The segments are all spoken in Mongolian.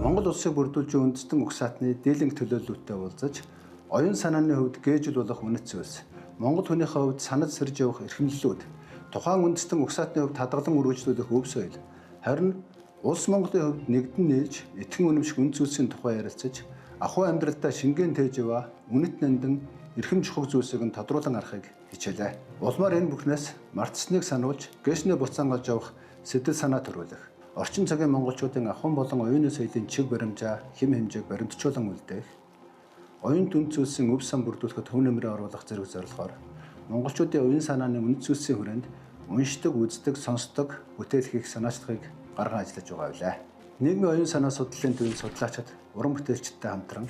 Монгол улсыг бүрдүүлж үндэстэн угсаатны дийлэнх төлөөлөлтөд уулзаж, оюун санааны хувьд гээж болох үнэт зүйлс, Монгол хүнийхээ хувьд санаж сэрж явах эрхэмлэлүүд, тухайн үндэстэн угсаатны хувьд хадгалан үргэлжлүүлэх өв соёл, харин улс Монголын хувьд нэгдэн нээж, итгэн үнэмших үн зүйлсийн тухай ярилцаж, ахуй амьдралдаа шингэн тээж яваа үнэт нандин эрхэм чухал зүйлсийг нь тодруулан харахыг хичээлээ. Улмаар энэ бүхнээс мартсныг сануулж, гээшнээ буцаангаж явах сэтэл санаа төрүүлэх. Орчин цагийн монголчуудын ахуйн болон оюуны соёлын чиг баримжаа хэм хэмжээг баримтжуулан үлдээх, оюун дүн зүйлсийн өв сан бүрдүүлэхэд хөв нэмрээ оруулах зэрэг зорилгоор монголчуудын оюун санааны үнэт зүйлсийн хүрээнд уншдаг, үздэг, сонсдог, бүтээл хийх санаачлагыг гарган ажиллаж байгаа билээ. Нийгмийн оюун санаа судлалын төвийн судлаачид, уран бүтээлчдтэй хамтран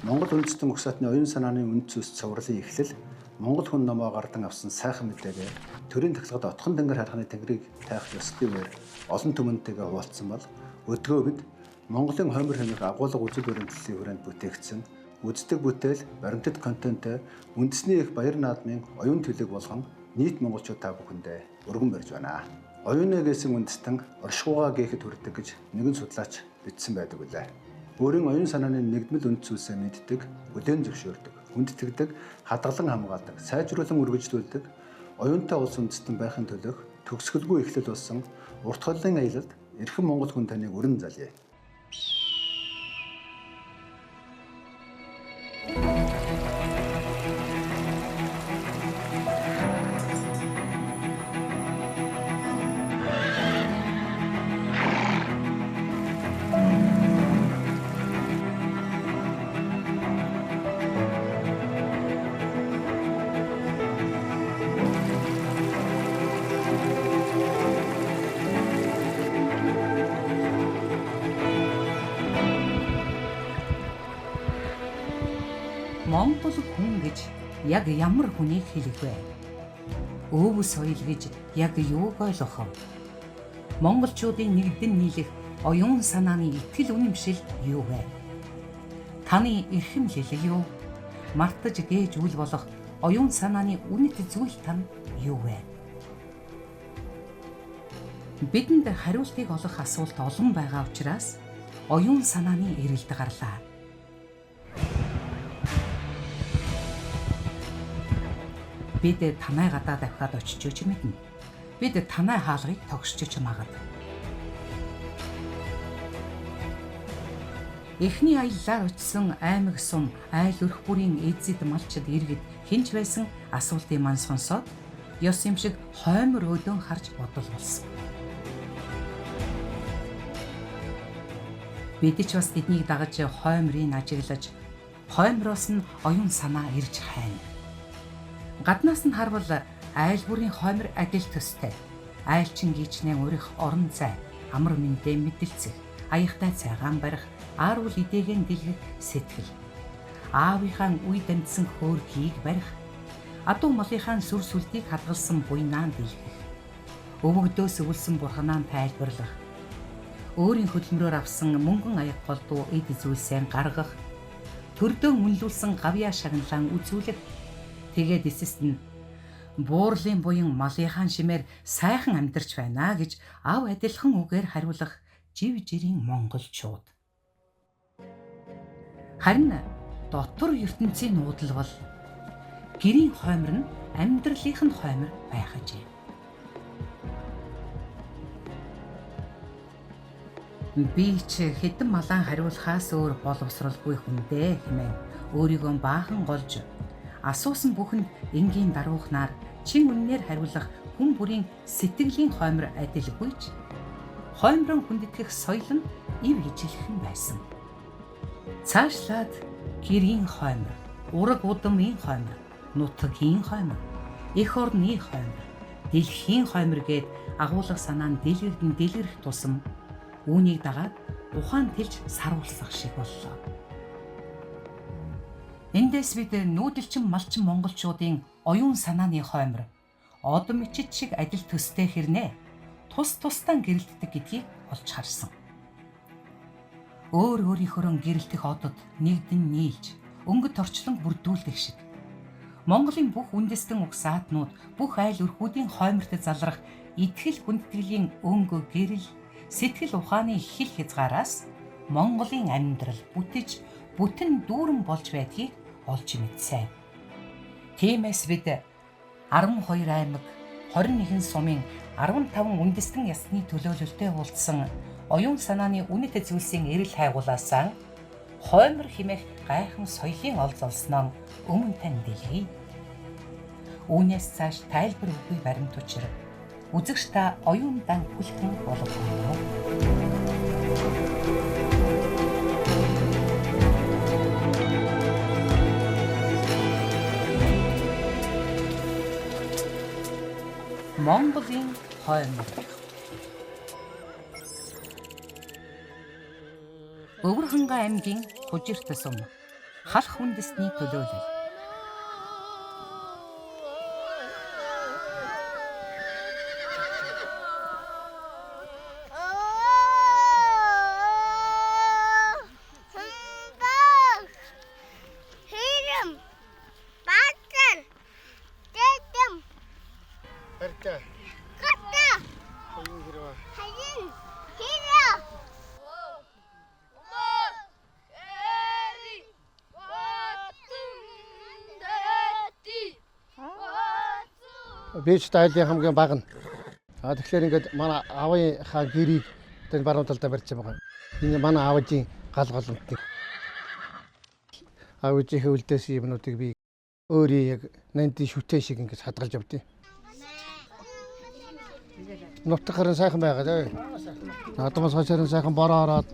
Монгол үндэстэн угсаатны оюун санааны үнэт зүйлс цувралын эхлэл, Монгол хүн номоо гардан авсан сайхан мэдээгээр төрийн тахилгад отхон тэнгэр харахны тэнгэрийг тайх ёслолын үеэр олон түмэнтэйгээ хуваалцсан бол өдгөө бид Монголын хоймор хэмээх агуулга үзэл баримтлалын хүрээнд бүтээгдсэн үздэг бүтээл, баримтат контенттэй үндэсний их баяр наадмын оюун төлөг болгон нийт монголчууд та бүхэндээ өргөн барьж байна. Оюуны гээсэн үндэстэн оршихуйгаа гээхэд хүрдэг гэж нэгэн судлаач бичсэн байдаг үлээ. Өөрийн оюун санааны нэгдмэл үнд зүйлсээ мэддэг, бүлээн зөвшөөрдөг, хүндэтгдэг, хадгалан хамгаалдаг, сайжруулан үргэлжлүүлдэг, оюунтай улс үндэстэн байхын төлөх төгсгөлгүй эхлэл болсон урт холын аялалд эрхэм монгол хүн таныг өрн залъя. Монгол хүн гэж яг ямар хүнийг хэлэх вэ? Өв соёл гэж яг юуг ойлгох вэ? Монголчуудын нэгдэн нийлэх оюун санааны итгэл үнэмшил юу вэ? Таны эрхэмлэл юу? Мартаж гээж үл болох оюун санааны үнэт зүйл тань юу вэ? Бидэнд хариултыг олох асуулт олон байгаа учраас оюун санааны эрэлд гарлаа. Бид танай гадаа давхаад очиж ч мэднэ. Бид танай хаалгыг тогшиж ч магад. Эхний аяллаар очисон аймаг сум айл өрх бүрийн эзэд малчид иргэд хинч байсан асуултыг мань сонсоод ёс юм шиг хоймор өдөөн харж бодол болсон. Бид ч бас тэднийг дагаж хоймрыг ажиглаж, хоймроос нь оюун санаа ирж хайна. Гаднаас нь харвал айл бүрийн хоймор адил төстэй. Айлчин гичнээ урих орон зай, амар мэндэ мэдэлцэх, аяхтай цайгаан барих, аар үл идээгэн дэлгэх сэтгэл. Аавынхаа үе дамжсан хөөргийг барих, адуу малынхаа сүр сүлтийг хадгалсан буйнаан дэлгэх. Өвөгдөөс өвлсөн бурханаа тайлбарлах. Өөрийн хөдөлмөрөөр авсан мөнгөн аяг голдуу эд зүйлсээ гаргах. Төрдөө үнэлүүлсэн гавьяа шагналан үзүүлэх. Тэгээд эсэст нь буурлын буян малынхаа шимээр сайхан амьдарч байна гэж ав адилхан үгээр хариулах жив жирийн монголчууд. Харин дотор ертөнцийн нуудлал бол гэрийн хоймор нь амьдралынх нь хоймор байх ажээ. Би ч хэдэн малан хариулахаас өөр боловсралгүй хүндээ хэмээн өөрийгөө баахан голж асуусан бүхэнд энгийн даруухнаар чин үннээр хариулах хүн бүрийн сэтгэлийн хоймор адилгүйч хоймрон хүндэтгэх соёл нь ив хичээлхэн байсан. Цаашлаад гэрийн хоймор, ураг удамын хоймор, нутгийн хоймор, эх орны хоймор, дэлхийн хоймор гээд агуулга санаа нь дэлгэрэх тусам үүнийг дагаад ухаан тэлж саруулсах шиг боллоо. Эндээс бид нүүдэлчин малчин монголчуудын оюун санааны хоймор одон мичид шиг адил төстэй хэрнээ тус тусдаа гэрэлтдэг гэдгийг олж харсан. өөр өөрийнхөө гэрэлтэх одод нэгдэн нийлж өнгөт орчлон бүрдүүлдэг шиг Монголын бүх үндэстэн угсаатнууд бүх айл өрхүүдийн хойморт залрах итгэл хүндэтгэлийн өнгө гэрэл сэтгэл ухааны хил хязгаараас Монголын амьдрал бүтэж бүтэн дүүрэн болж байдгийг олж мэдсэн. Тиймээс бид 12 аймаг 21 сумын 15 үндэстэн ясны төлөөлөлтөд уулзсан оюун санааны үнэт зүйлсийн эрэл хайгуулаасаа хоймор химэх гайхан соёлын олз олсноо өмнө тань дэлгий. Үүнээс цааш тайлбар үгүй баримт учир үзэгч та оюун дан хүлхэн болгоно. Монголын хоймор. Өвөрхөнгө аймгийн Хужирт сум халх үндэстний төлөөлөл. Бич тайлын хамгийн бага нь. Тэгэхээр ингээд манай аавынхаа гэрийг тань баруун талдаа барьж байгаа. Энэ манай аавын гал голомт. Аавын хөвлөдөөс юмнуудыг би өөрөө яг 90 шүтээ шиг ингээд хадгалж явдیں۔ Нутгарын сайхан байгаа. Наадмаас хойшрын сайхан бороо ороод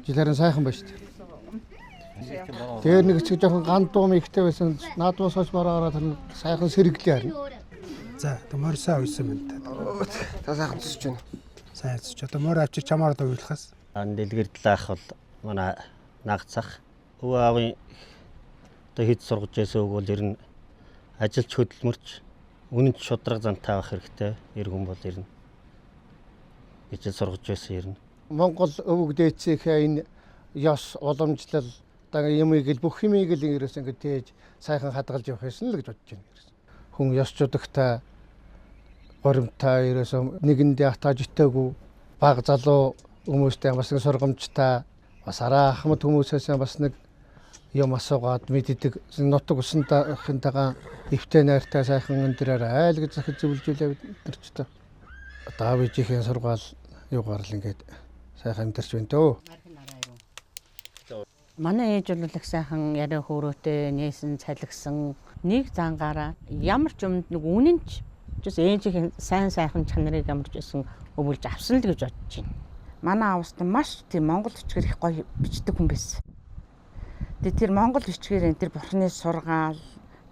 жилэрэн сайхан ба шүү дээ. Тэр нэг ч жоохон гандуум ихтэй байсан. Наадмаас хойш бороо ороод сайхан сэргэлээ харна. За, морьсоо үйсэн мэт. Та сайхан цусч байна. Сайн цусч. Одоо морь авчиж чамаар дуулахаас. Дэлгэрдлаах бол манай нагцах. Өвөө аавын одоо хэд сургаж байсан үг бол ер нь ажилч хөдөлмөрч үнэн шудраг зантаа авах хэрэгтэй. Эр хүн бол ер нь ижил сургаж байсан ер нь. Монгол өвөг дээдсийнхээ энэ ёс уламжлал одоо юмыг л бүх юмыг л ингэрээс ингэ тээж сайхан хадгалж явах юмсан л гэж бодож байна. Хүн ёс чудагтай горимтай ерөөсөө нэгэндээ атааж итээгүй баг залуу хүмүүстэй бас нэг сургамжтай бас араа ахмад хүмүүсээс бас нэг юм асуугаад мэддэг нутаг усантайгаа эвтэй найртай сайхан өндрээр айл гэж захиж зөвлөжүүлээ өдөрчтэй. Давижийн сургаал юугаар л ингээд сайхан амьдарч байна дөө. Манай ээж бол их сайхан яриа хөөрөөтэй нээсэн цалигсан нэг зангаараа ямар ч юмд нэг үнэнч ээжийн сайн сайхан чанарыг ямарч байсан өвлж авсан л гэж бодож байна. Манай аавс маш тийм монгол бичгээр их гоё бичдэг хүн байсан. Тэгээ тэр монгол бичгээр энэ тэр бурхны сургаал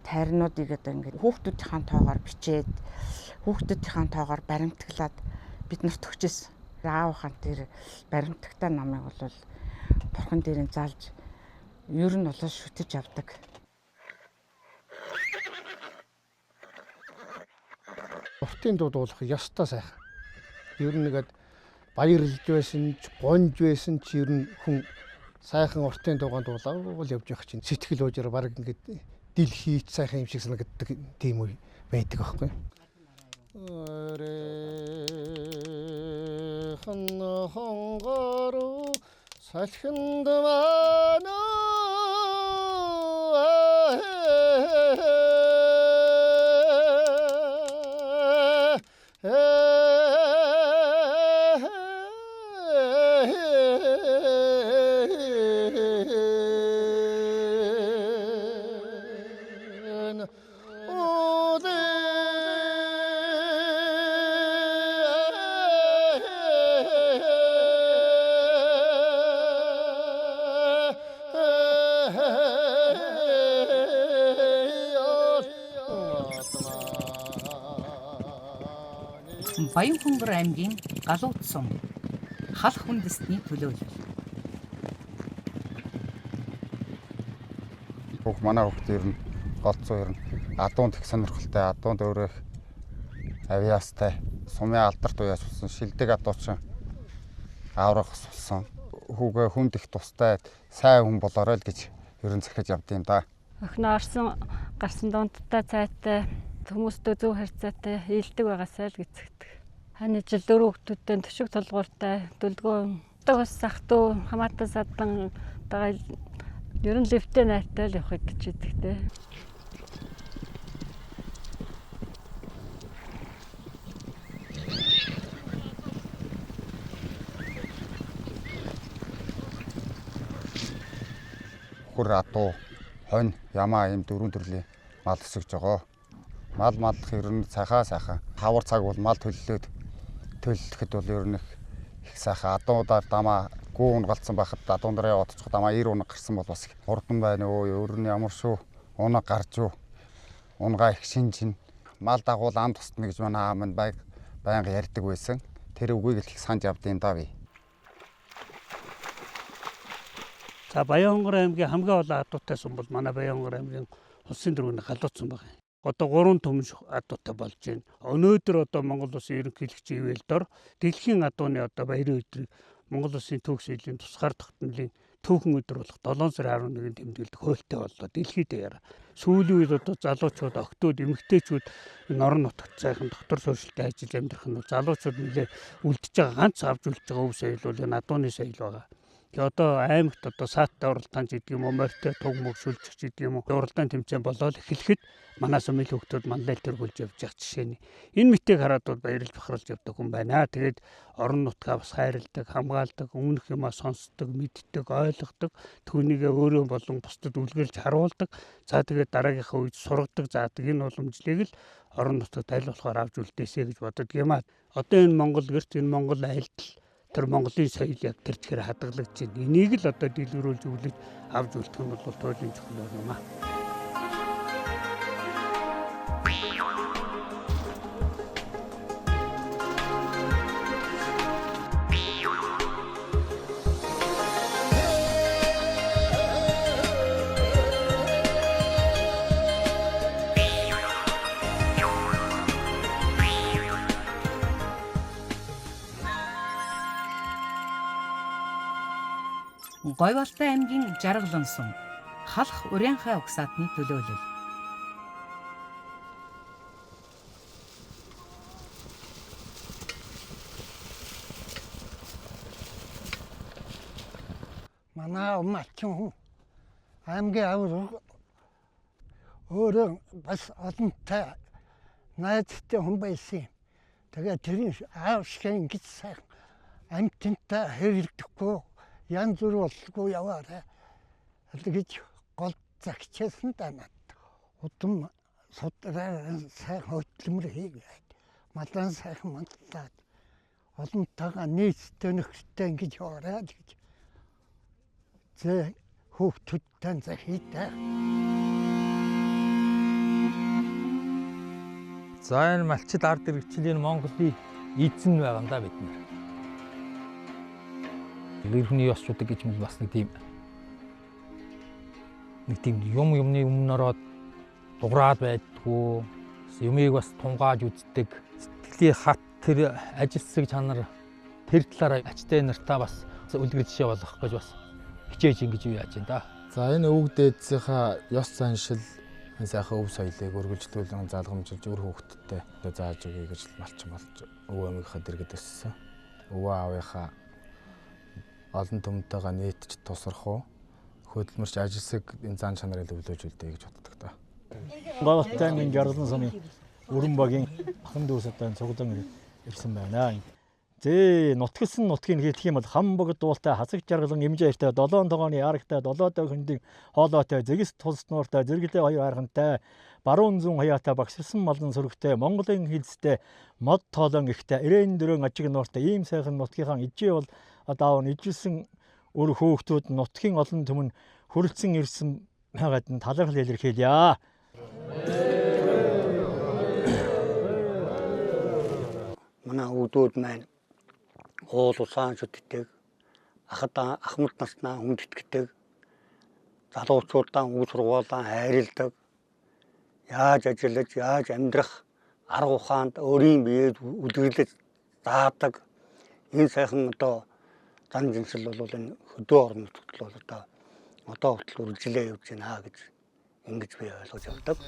таринуудыг одоо ингээд хүүхдүүдийн тоогоор бичээд хүүхдүүдийн тоогоор баримтаглаад бид нарт өгчээсэн. Аавынхаа тэр баримтагтай намыг бол бурхан дээрээ заалж ер нь болоо шүтэж авдаг. Уртын дуудуулах ёстой сайхан. Ер нь нэгэд баярлж байсан ч гонж байсан ч ер нь хүн сайхан уртын дуугаан дуулаад явж явах чинь сэтгэл уужраа баг ингээд дил хийч сайхан юм шиг санагддаг тийм үе байдаг аахгүй. Хонгороо салхинд манай Баянхөнгөр аймгийн Галууд сум халх үндэстний төлөөлөл. Бүх манай хүүхд ер нь голцоо ер нь адуунд их сонирхолтой, адуунд өөрөө авиастай, сумын алдарт уяас болсон, шилдэг адуучин аврах болсон. хүүгээ хүнд их тустай сайн хүн болоорой л гэж ерөн захиж явд юм да. Охин орсон гарсан дундтай цайтай хүмүүстэй зөв харьцаатай ээлдэг байгаасаа л гэцэгдэг. Хань жил 4 хүүхдүүдтэй төшиг толгууртай дүлгөө бас сахтуу хамаатан садан дагаа ер нь лифтээ найртай л явахыг гэж хэлдэг те. Хөр атуу хонь ямаа юм 4 төрлийн мал өсөж байгаа. Мал мадлах ер нь сайхан хавар цаг бол мал төлөлөхэд бол ер нь их сайхан адуудаар дамаа гүү унгалцсан байхад адуун дараа яваадчих дамаа 90 унаг гарсан бол бас хурдан байна өө ер нь ямар шүү унаг гарч юу унгаа их шинжин мал дагуул ам тусна гэж манай аав минь байнга ярьдаг байсан. Тэр үгийг л их санаж явдیں۔ Да би. За Баянгор аймгийн хамгийн олон адуутай сум бол манай Баянгор аймгийн улсын дөрөвний халууцсан байна. Одоо 3 төмөш адуутай болж байна. Өнөөдөр одоо Монгол улсын ерөнхийлөгчийн ивэлдор дэлхийн адууны одоо баярын өдрийг Монгол улсын төгс элийн тусгаар тогтнолын түүхэн өдөр болох 7 сарын 11-нд тэмдэглэдэг хуультай боллоо. Дэлхийд даяараа. Сүүлийн үед одоо залуучууд, охтууд, эмэгтэйчүүд энэ орон нутагт сайхан доктор суурьшилтай ажил амьдрах нь залуучууд нэлээ үлдэж байгаа ганц авч үлдэж байгаа өв соёл бол энэ адууны соёл байгаа. Тэгээ одоо аймагт одоо сааттай уралдаан гэдэг юм уу, морьтой туг мөг шүлжих гэдэг юм уу, уралдаан тэмцээн болоод эхлэхэд манай сумын хүүхдүүд мандал төрүүлж явж байгаа жишээний. Энэ мэтийг хараад бол баярлж бахархаж явдаг хүн байна. Тэгээд орон нутгаа бас хайрладаг, хамгаалдаг, өмнөх юмаа сонсдог, мэддэг, ойлгодог, түүнийгээ өөрөө болон бусдад үлгэрж харуулдаг. За тэгээд дараагийнхаа үед сургадаг, заадаг энэ уламжлалыг л орон нутагт аль болохоор авч үлдээсэй гэж боддог юм аа. Одоо энэ Монгол гэрт энэ Монгол айлтал тэр Монголын соёл яг тэр чигээр хадгалагдж байна. Энийг л одоо дэлгэрүүлж өглөж авч үлдэх нь бол туйлын чухал юм аа. Гойвалтай аймгийн Жаргалан сум халах урянхай угсаатны төлөөлөл. Манай малчин аймгийн авир өөрөө бас олонтой найзтай хүн байсан. Тэгээд тэрийн аав шиг ингэж сайхан амьтантай хэрэлдэхгүй янз бүр болгүй яваарай. Тэгэж гол загчээсэн да над. Удам судраа сайхан хөтлөмөр хийгээд малан сайхан мандаад олонтойгоо нийцтэй нөхөртэй ингэж яваарай гэж. Зэ хүүхдүүдтэй захитай. За энэ малчил ард иргэдчлийн Монголын эзэн байгаа юм да бид нар. Иргэний ёсчуудаг гэж бас нэг тийм юмны өмнө ороод дуграад байдгүй юмыг бас тунгааж үздэг сэтгэлийн хат тэр ажилсаг чанар тэр талаараа ачтай нартаа бас үлгэр жишээ болох гэж бас хичээж ингэж юу яаж байна да. За энэ өвөг дээдсийнхаа ёс заншил сайхан өв соёлыг өргөлжлүүлэн залгамжилж өр хүүхдтэй зааж өгье гэж малчин болж өвөө амийнхаа дэргэд өссөн. Өвөө аавынхаа олон түмтэйгээ нийтж тусрах уу хөдөлмөрч ажилсаг энэ зан чанарыг өвлөж үлдээ гэж боддог та. Гойвалтай аймгийн Жаргалан сумын өрөн багийн ахын дүүс одоо цуглан ирсэн байна. Зээ нутгилсан нутгийг хэлэх юм бол хамбог дуултай хасаг жаргалан эмжээртэй 7 тогооны аргатай 7 дог хөндийн хоолойтой зэгс тулс нууртай зэрэглээ хоёр аргантай баруун зүүн хаяатай багшилсан малын сөрөгтэй Монголын хилстэй мод тоолон ихтэй ирээн дөрөн ажиг нууртай ийм сайхан нутгийнхаа ижээ бол одоо ижилсэн өр хөөхтүүд нутгийн олон түмэн хүрэлцэн ирсэн байгаад нь талархал илэрхийлье. Манай өвдүүд маань уул усаан шүтдэг ахмад наснаа хүндэтгдэг залуучуудаа үе сургуулаа хайрладаг яаж ажиллаж яаж амьдрах арга ухаанд өөрийн биеэд үлгэрлэж заадаг энэ сайхан одоо зан зэнсэл бол энэ хөдөө орон нутгад бол одоо хүртэл үржилээ явж байна гэж ингэж би ойлгож явдаг.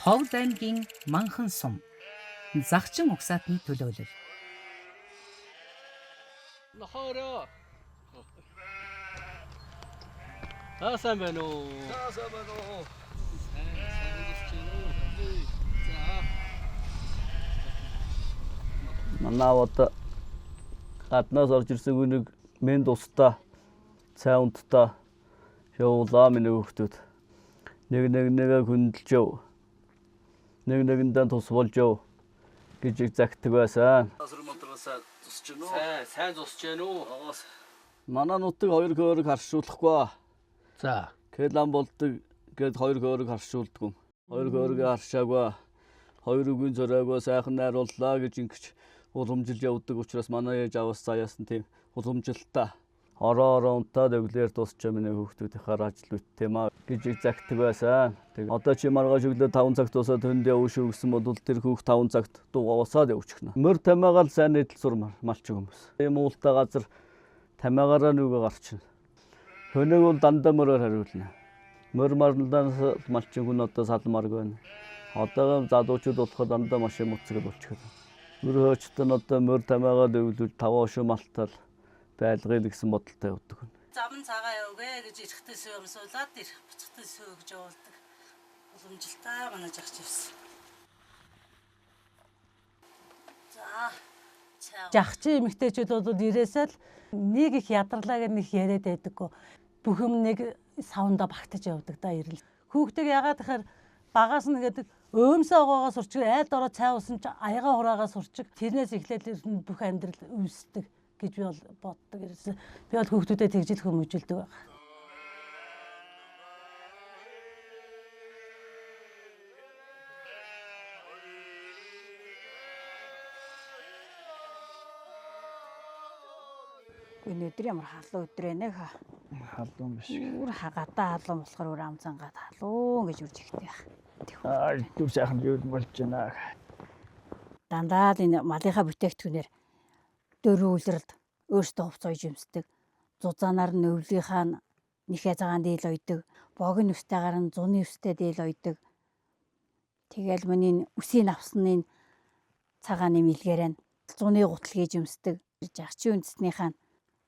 Ховд аймгийн Манхан сум загчин угсаатны төлөөлөл. Нохороо. Сайн байна уу? Сайн байна уу? Манай одоо гаднаас орж ирсэн хүнийг мен тусдаа цай унтдаа явуулаа миний хүүхдүүд. Нэг хүндэлж яв. Нэгэндээ тус болж яв гэж загтдаг байсан. Асар матрасаа тусч гэнэ үү? Сайн тусч гэнэ үү? Манай нутаг 2 хөөрөг харшуулахгүй. За, Кэлан болдог гэд 2 хөөрөг харшуулдаг. 2 хөөрөг харшаагүй. 2 үгийн зөрөөгүй сайхан найрууллаа гэж ингэж уламжилж явдаг учраас манай ээж аваас заяас нь тийм уламжилтаа. Ороо унтаад өглөөр тусчаа миний хүүхдүүдийнхээ ажил үт тийм аа гэж загтдаг байсан. Одоо чи маргааш өглөө 5 цагт тусаад төнд явуу шүү гэсэн бол тэр хүүхд 5 цагт дугавасаад явчихна. Мөр тамаагаал сайн нийтл сур малч хүмүүс. Ийм уултаа газар тамаагаараа нүгэ гарчихна. Хөнөг бол дандаа мөрөөр хариулна. Мөр марналаас малчин хүн одоо салмарг байна. Одоо залуучууд болохоор дандаа машин муцгал болчиход. Мөр хөөчтөн одоо мөр тамаагаад өвлүүл 5 хошуу малтал байлгыг гэсэн бодолтой явдаг. Замн цагаа явгээ гэж ирэхтэйс юмсуулаад ирэх буцахтэйс гэж явуулдаг. Уламжилтаа манай жагч явсан. За жагчийн эмэгтэйчүүд бол ирээсэл нэг их ядарлаа гэж нэг яриад байдаггүй. Бүх юм нэг савнда багтаж явдаг да ирэл. Хүүхдийг ягаад гэхээр багаас нь гэдэг өөмсөө угаагаа сурчих, айлд ороо цай усан ч аяга хураагаа сурчих. Тэрнээс эхлээд бүх амьдрал үүсдэг гэж би бол боддог ерөөсөө. Би бол хүүхдүүдэд тэгжил хүмүүжүүлдэг байгаа. Өнөөдөр ямар халуун өдөр ээ хаа. Халуун биш. Үр гадаа халуун болохоор үр амцангаад халуун гэж үрж ихтэй байх. Дүр сайхан юу болж байна. Дандаа л энэ малынхаа бүтээгдэхүүнээр дөрөв үлрэлд өөртөө хувцас жимсдэг. Зузаанаар нь өвлийнхаа нэхэ цагаан дийл ойдог. Богийн үстэйгээр нь зуны үстэй дийл ойдог. Тэгэл миний үсийн авсны цагааны мэлгээрэн зуны гутал гэж жимсдэг. Жагчийн үндэснийхаа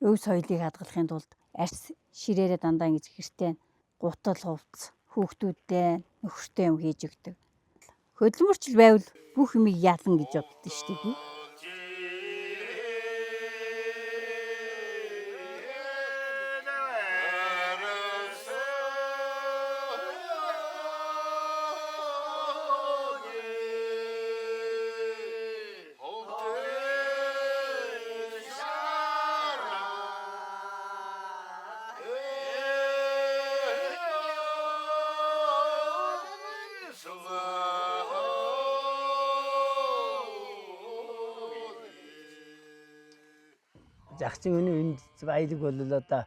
өв соёлыг хадгалахын тулд арьс ширээрээ дандаа ингэж гэртээ гутал хувцас хүүхдүүдтэй нөхөртэй юм хийж өгдөг. Хөдөлмөрчл байвал бүх юмыг яалан гэж боддог шүү дээ. Жагчин хүний энд баялаг бол одоо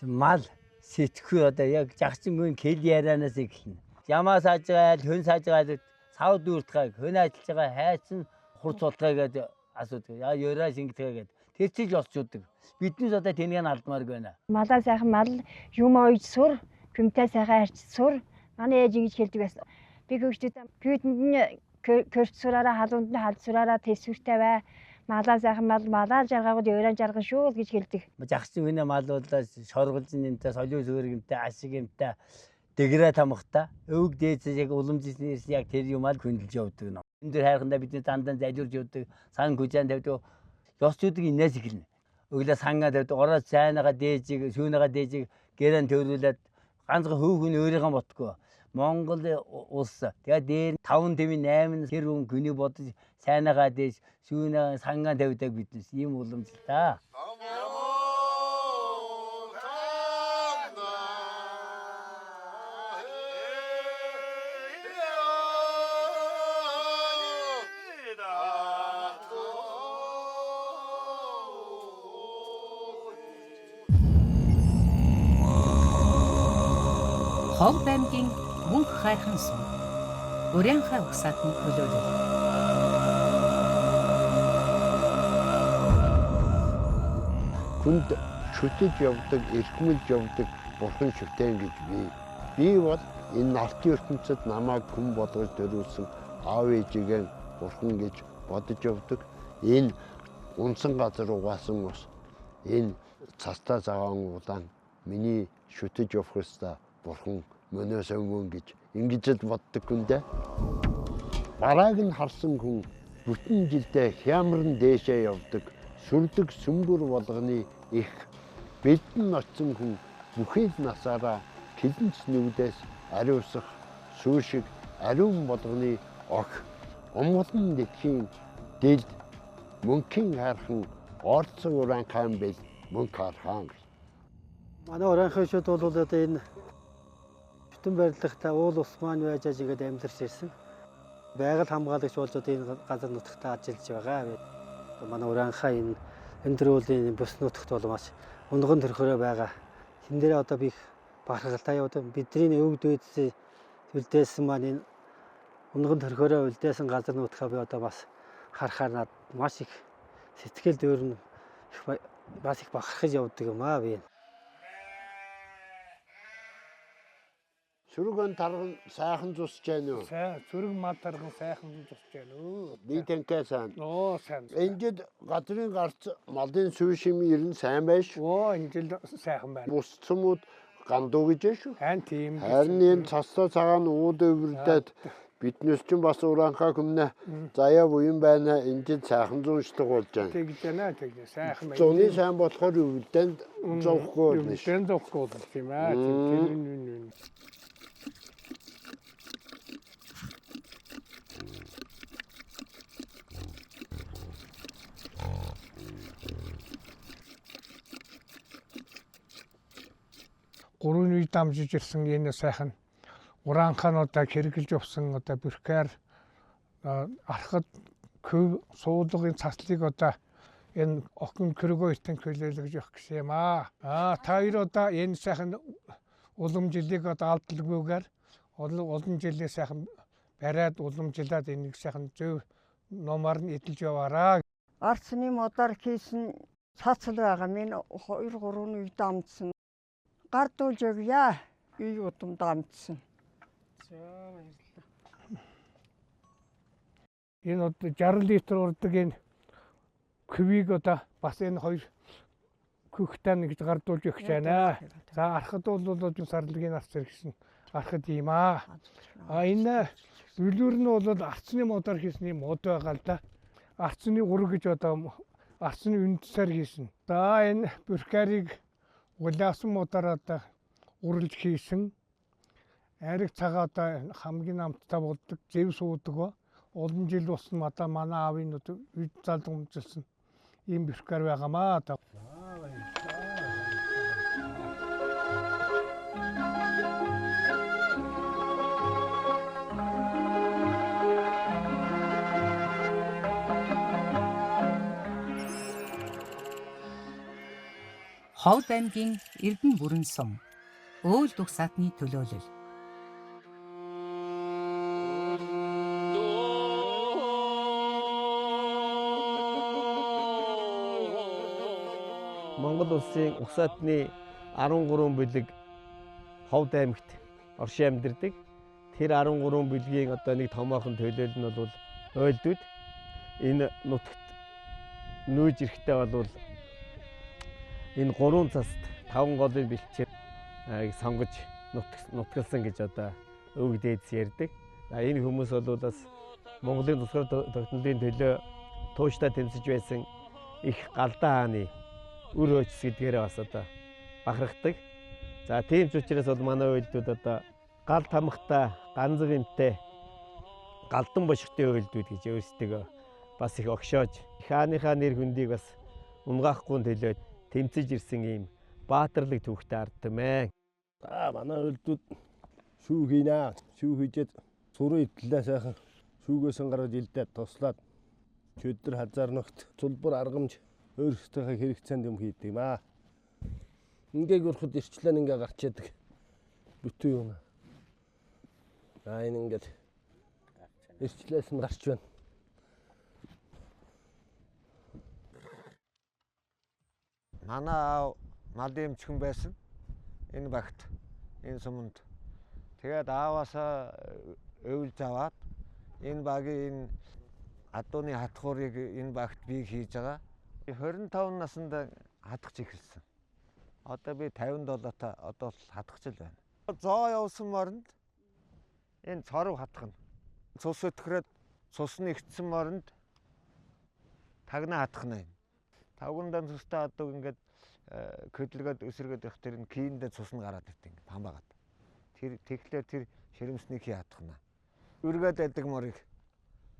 мал сэтгхүү одоо яг жагчин хүн кэл ярианаас эхэлнэ. Ямаа сааж байгаа айл хүн сааж байгаа айл сав дүүртгай хүн ажиллаж байгаа хайцсан хурц суулгай гэдэг асуудаг. Яа ёраа шингэдэг гэдэг. Тэр чиг олцуудаг. Биднээс одоо тэнийг алдмаарг байна. Малаа сайхан мал юм ойж сур, хүмтэй сайхан арч сур. Манай ээж ингэж хэлдэг байсан. Би хөвгчүүд бидэнд нь көрч сураараа халуунд нь хал сураараа тэсвэртэй бай. Малаа сайхан мал малаа жаргаагууд өрөө жарган шүү гэж хэлдэг. Жагсан хүний мал бол шорголж нэмтэй, солио зөөргөнтэй, ашиг юмтай, дэгрээ тамхтай. Өвг дээдс яг уламжлалснээс яг тэр юм ал хөндлөж явдаг. Энэ дөр хайрхандаа бидний дандаа залюурж явдаг. Сан хүжаан тавьдаг. Ёсчуудыг инээс эхэлнэ. Өглөө сангаа тавьдаг. Ороо цайнаага дээжиг, сүүнээга дээжиг гэрэн төрүүлээд ганцхан хөөхөн өөрийнхөө ботгоо. Монгол улс. Тэгээд дээр 5 тэвийн 8 тэр хүн гүний бодож сайнаага дээж сүүнээ сангаа тавьдаг биднес ийм уламжлалтай. Ховд аймгийн мөнх хайрхан сум. Урянхай угсаатны төлөөлөл. Хүнд шүтэж явдаг, эрхмэлж явдаг бурхан шүтэн гэж бий. Би бол энэ алтын ертөнцид намайг хүн болгож төрүүлсэн аав ээжигээ бурхан гэж бодож явдаг. Энэ унсан газар угаасан ус. Энэ цастаа цагаан улаан миний шүтэж явах ёстой бурхан мөнөөс өмнө гэж ингэж л боддог хүн дээ. Барааг нь харсан хүн бүтэн жилдээ хямран дээшээ явдаг. Сүрдэг сүмбэр болгоны их бэлдэн очсон хүн бүхий л насаараа хилэнц нүдээс ариусах сүүшиг ариун болгоны ох омголон дэлхийн дэл мөнхийн хайрхан орцсон уран хаан бэл мөнх хархан. Манай уран хаан шууд бол одоо энэ бүтэн барилгахтаа уул ус маань байж ингээд амьдарч ирсэн. Байгаль хамгаалагч болж одоо энэ газар нутагтаа ажиллаж байгаа. Манай уран хаан энэ төрөлийн бүс нутагт бол маш унган төрхөөрөө байгаа. Тэн дээр одоо би бахархалтай одоо бидний өвд дээдсээ үлдээсэн маань энэ унган төрхөөрөө үлдээсэн газар нутгаа би одоо бас харахаар над маш их сэтгэл дөөрн бас их бахархаж явдаг юм аа би. Сүргэн тарган сайхан зусж байна уу? Сүрэг мал тарган сайхан зусж байна уу? Би тэнхээ сайн. Оо сайн. Энд газрын гарц малын сүүшим ирэн сайн байш. Оо энэ сайхан байна. Бус цумууд гандуу гэж шүү. Хан тийм. Харин энэ цастаа цагаан ууд өвөрдөд биднес ч бас уранхаа хүмнэ заяа буян байна. Энд сайхан зуншдаг болж байна. Тэгж байна тэг сайхан байна. Зуны сайн болохоор өвдөнд зовхгүй байна. Өвдөнд зовхгүй тийм аа. Тийм. Гурван үе дамжиж ирсэн энэ сайхан уран хаануудаа хэрэгжилж явсан одоо бүрхээр архад көв суулгын цаслыг одоо энэ охин крөгөйтэн хөлөөлөж явах гэсэн юм аа. Та хоёр одоо энэ сайхан уламжлалыг одоо алдалгүйгээр олон жилийн сайхан бариад уламжлаад энийг сайхан зөв номоор нь эдэлж яваараа. Арцны модоор хийсэн цацал байгаа минь 2-3 үе дамжсан. Гардуулж өгье. Ий удам дамжсан. За баярлалаа. Энэ одоо 60 литр урдаг энэ квиг одоо бас энэ хоёр көхтэй нэгж гардуулж өгч байна. За архад бол сарлагын арц хэрэгсэн архад юм аа. Энэ үлүүр нь бол арцны модоор хийсэн юм мод байгаа л да. Арцны ураг гэж одоо арцны үндсээр хийсэн. За энэ бүркарийг улаасан модоор одоо уралж хийсэн. Ариг цагаа одоо хамгийн амттай болдог, зэв суудаг. Олон жил болсон одоо манай аавын үед залгамжлсан ийм бүркар байгаамаа. Ховд аймгийн Эрдэнэ бүрэн сум. Өөл угсаатны төлөөлөл. Монгол улсын угсаатны 13 бэлэг Ховд аймагт оршин амьдардаг. Тэр 13 бэлгийн одоо нэг томоохон төлөөлөл нь бол ойлдууд энэ нутагт нүүж ирэхдээ бол энэ 3 цаст 5 голын бэлчээр сонгож нутгалсан гэж одоо өвөг дээдс ярьдаг. Энэ хүмүүс бол бас Монголын тусгай тогтнолын төлөө тууштай тэмцэж байсан их галдан хааны үр хойчс гэдгээрээ бас одоо бахархдаг. За тийм ч учраас бол манай уйлдууд одоо гал тамхтай, ганцэг эмтэй, галдан бошигтой уйлдууд гэж өөрсдөө бас их огшоож хааныхаа нэр хүндийг бас унгаахгүй төлөө тэмцэж ирсэн ийм баатарлаг түүхтэй ард түмэн. Манай уйлдууд шүү хийнэ. Шүү хийжээд сурын итлээ сайхан шүүгөөсөн гараад илдээд туслаад чөдөр хазаарнагт цулбар аргамж өөрсдийнхээ хэрэгцээнд юм хийдэг юм аа. Ингээ гөрөхөд ирчлэн ингээ гарч яадаг. Бүтэн юм. Энэ ингээд ирчлээс нь гарч байна. Манай аав малын эмчхэн байсан. Энэ багт, энэ суманд. Тэгээд ааваасаа өвлж аваад энэ багийн энэ адууны хатхуурыг энэ багт би хийж байгаа. 25 наснда хатгаж эхэлсэн. Одоо би 57-та одоо хатгаж л байна. Зоо явсан моронд энэ цоров хатгана. Цус өтгөрөөд цус нь ихтсэн моронд тагна хатгана юм. Тавгандаа цустай одоо ингээд хөдөлгөөд өсөргөд явах тэр кийндээ цус нь гараад ирдэг ингээд хамбагаад. Тэр тэгэхээр тэр ширэмсний хий хатгана. Үргээд байдаг морыг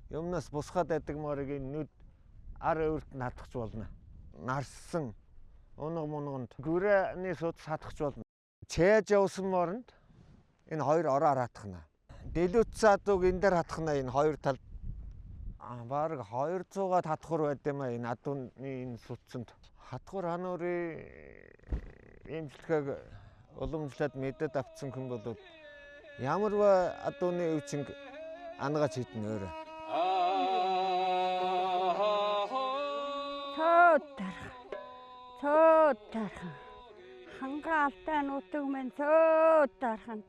юмнаас бусгаад байдаг морыг нүд ар өөрт нь хатгах болно. Нарссан унаг мунганд гүрэний судас хатгах болно. Чээж явсан моронд энэ хоёр ороор хатгана. Дэлүүцсаадуг энэ дээр хатгана. Энэ хоёр талд бараг 200-аад хатгуур байд юм аа энэ адууны энэ судсанд. Хатгуур хануурын эмчилгээг уламжлаад мэдээд авцсан хүн бол ямар ба адууны өвчнг ангаж хийдэн өөрөө. Цөөдархан хангаалтай нутаг минь цөөдархан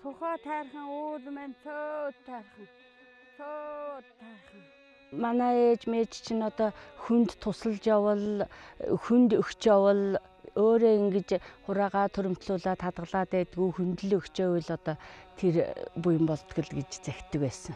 сухаа тайрхан уул минь цөөдархан. Манай ээж мэж чинь одоо хүнд тусалж явал, хүнд өгч явал өөрөө ингэж хураагаа төрөмтлүүлээд хадгалаад байдгүй хүндэл өгчөөвэл одоо тэр буян болтгол гэж захидаг байсан.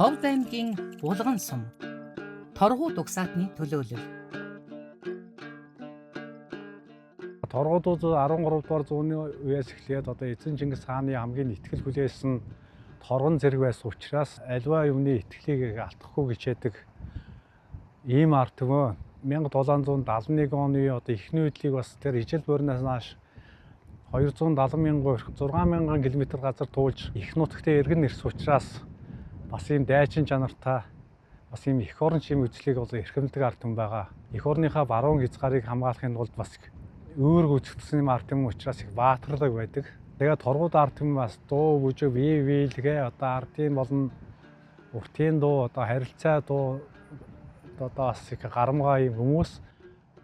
Ховд аймгийн Булган сум торгууд угсаатны төлөөлөл. Торгуудууд 13 дугаар зууны үеэс эхлээд одоо эзэн Чингис хааны хамгийн итгэл хүлээсэн торгон зэрэг байсан учраас альва юмны итгэлийг алдахгүй хичээдэг ийм ард түмэн 1771 оны одоо эхний үеийг бас тэр ижил буурнаас нааш 270,000 6,000 км газар туулж их нутагтээ эргэн ирсэн учраас бас ийм дайчин чанартай бас ийм эх орн шим үзлийг бол эрхэмлдэг ард түмэн байгаа. Эх орныхаа баруун хязгаарыг хамгаалахын тулд бас үүрэг үүсгэсэн юм ард түмэн учраас их баатарлаг байдаг. Тэгээд торгууд ард түмэн бас дуу бүжиг вийлгээ одоо ардын болон уртын дуу одоо харилцаа дуу одоо бас их гарамгаа юм хүмүүс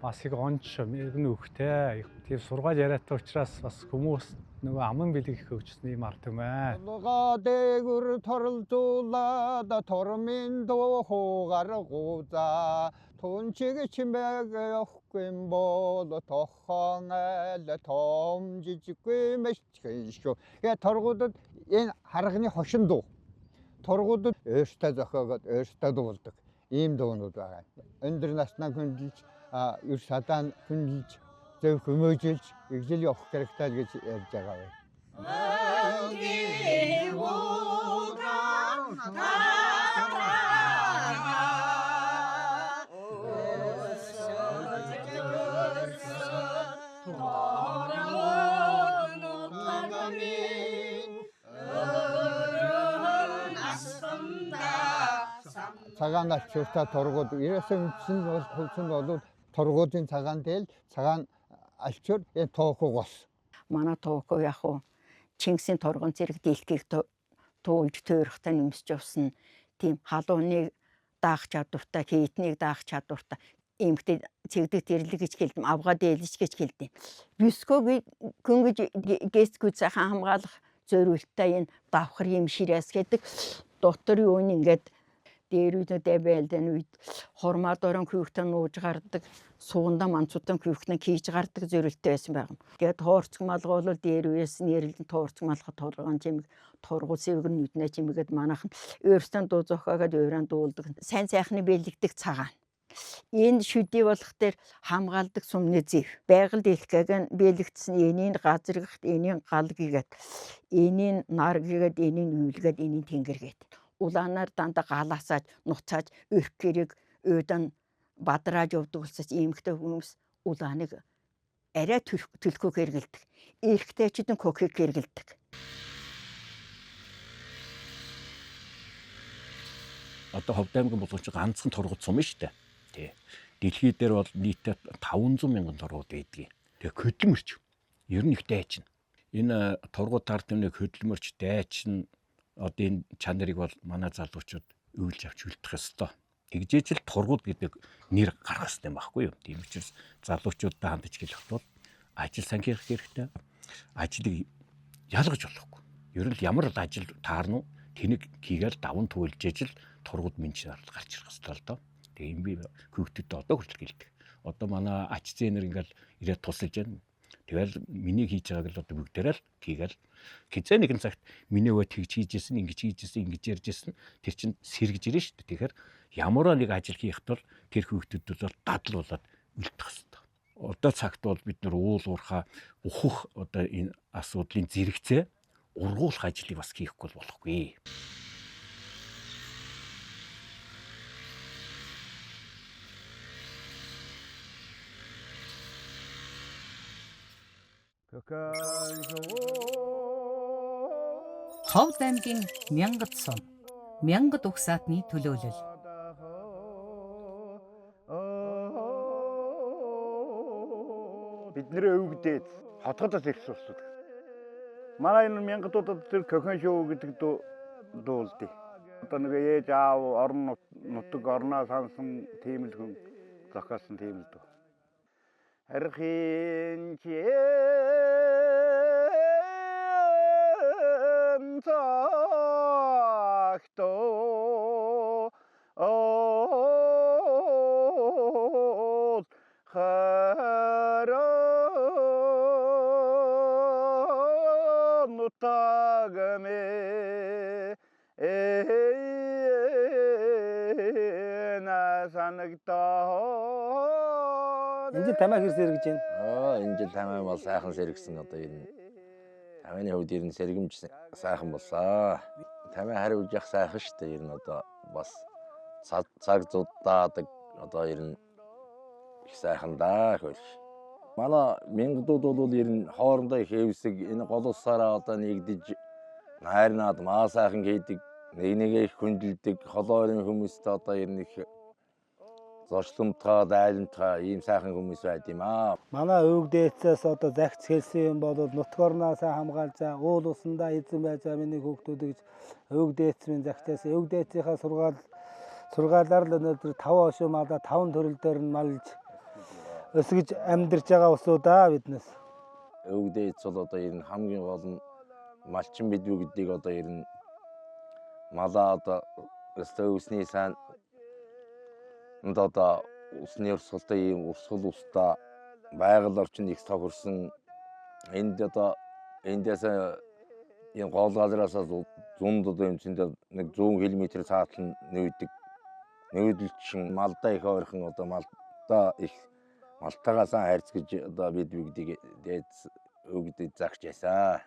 бас их онч мэрэгэн өгтэй тийм сургаал яриатай учраас бас хүмүүс нөгөө аман бэлэг их хөгжсөн юм ард түмэн. Луга дээгүр торлзуулаад тормын дуу хуугаргууза тунчиг чимэг явахгүй бол тохон айл том жижиггүй мэшгэн шүү. Торгуудад энэ харганы хошин дуу. Торгуудад өөртөө зохиогоод өөртөө дуулдаг ийм дуунууд байгаа. Өндөр наснаа хөндлөж ер садаан хөндлөж зөв хүмүүжилж ижил явах хэрэгтэй гэж ярьж байгаа бай. цагаан алчууртаа торгууд ерөөсөө үндсэн бол хөвсөн бол торгуудын цагаан дээл цагаан алчуур тоохог бас. Манай тоохоо яг уу Чингисийн торгон зэрэг дэлхийг туулж төөрөхтэй нэмсэж явсан тийм халууныг даах чадвартай, хийтнийг даах чадвартай эмгтэй цэгдэг тэрлэг гэж хэлдэм, авгаа дээлж гэж хэлдэм. Биског гүнгэж гэсгүй сайхан хамгаалах зориултаа энэ давхар юм ширээс гэдэг дотор юу ингээд дээр үедээ байлдан үед хормаад орон хүүхдээ нууж гардаг, сугандаа манцуудан хүүхдээ хийж гардаг зориултаа байсан байгаа. Тэгээд тоорцог малгай бол дээр үеэс нэрлэн тоорцог малгай торгон чимэг торгуул сэвгэр нүднэ чимэгэд манайхан өөртөө дуу зохиогоод өөрөнд дуулдаг. Сайн сайхны бэлэгдэг цагаан. Энэ шүдий болох дээр хамгаалдаг сумны зэв. Байгаль дэлхийг бэлэгдсэн энийн газрыгт энийн гал гэгээд энийн нар гэгээд энийн үйлгээд энийн тэнгэр гээд. Улаанаар дандаа галаасааж нуцааж өрх гэрэг өөдөн бадрааж явдаг улсаас иймхтэй хүмүүс улааныг арай төлхөө хэргэлдэг. Эрэгтэйчдэн кокийг хэргэлдэг. Одоо Ховд аймгийн болгоомж ганцхан торгууд сум шүү дээ. Тий. Дэлхий дээр бол нийтдээ 500 мянган торгууд байдгийг. Тэгээ хөдөлмөрч ер нь их дайчин. Энэ торгууд тар тэмдэг хөдөлмөрч дайчин одоо энэ чанарыг бол манай залуучууд өвлж авч үлдэх ёстой. Тэгжээж л тургууд гэдэг нэр гаргах хэрэгтэй байхгүй юу? Тийм учраас залуучуудаа хандаж хэлэх бол ажил санхирах хэрэгтэй. Ажлыг ялгаж болохгүй. Ер нь ямар л ажил таарна уу? Тэнийг хийгээл даван туйлж ижил тургууд менчнаар гарч ирэх ёстой л доо. Тэгээ юм би хүүхдүүдэд одоо хүртэл гэлдэг. Одоо манай ач зээнэр ингээл ирээд тусалж байна. Тэгэл миний хийж байгааг л одоо бүгдээрээ л хийгээл хизээ нэгэн цагт миний өвөө тэгж хийжсэн, ингэж хийжсэн, ингэж ярьжсэн тэр чинь сэргэж ирнэ шүү дээ. Тэгэхээр ямар нэг ажил хийх тул тэр хүүхдүүд бол дадлуулаад үлдэх хэрэгтэй. Одоо цагт бол бид нар уул уурхаа ухах одоо энэ асуудлын зэрэгцээ ургуулах ажлыг бас хийхгүй болохгүй. Ховд аймгийн Мянгад сум, Мянгад угсаатны төлөөлөл. Бидний өвгдээд хотгодоос их сурсдаг. Манай энэ мянгадуудад тэр кохин шоу гэдэг дуулдээ. Одоо нэг ээж аав орон нутаг орноо сансан тийм л хүн зохиосон тийм л дөө. Архин чэн цагтоо харан нутагме на санагтаа Энэ жил тамаа хэр сэргэж байна? Энэ жил тамаа бол сайхан сэргсэн. Одоо энэ тамааны хувьд ер нь сэргэмж сайхан боллоо. Тамаа хариулж явах сайхан шүү дээ. Ер нь одоо бас цаг зудаадаг одоо ер нь их сайхан даа хөөш. Манай мянгадууд бол ер нь хоорондоо их хэвсэг энэ гол усаараа одоо нэгдэж найрнаад маа сайхан хийдэг. Нэг нэгээ их хүндэлдэг. Холоорын хүмүүстэй одоо ер нь их зочломтгой, дайлмтгой ийм сайхан хүмүүс байд юм аа. Манай өвгдээцээс одоо загц хэлсэн юм бол нутгорноос хамгаалж байгаа, уул усандаа эзэн байж байгаа миний хүүхдүүд гэж өвгдээц минь загтаас өвгдээцийнхаа сургаалаар л өнөөдөр 5 хошуу малаа 5 төрөл дээр нь малж өсгөж амьдарч байгаа усудаа биднээс. Өвгдээц бол одоо ер нь хамгийн гол нь малчин бидвүү гэдгийг одоо ер нь малаа одоо өстөө усны сан одоо усны урсгалтай ийм урсгал устаа байгаль орчин их тохирсон. Энд одоо эндээс энэ гол газраас зунд одоо юм чинь нэг 100 км цаатлан нүүдэг. Нүүдэлчин малдаа их ойрхон одоо малдаа их малтаагаас хайрц гэж одоо бид бүгдийг дээд өгдөд загч ясаа.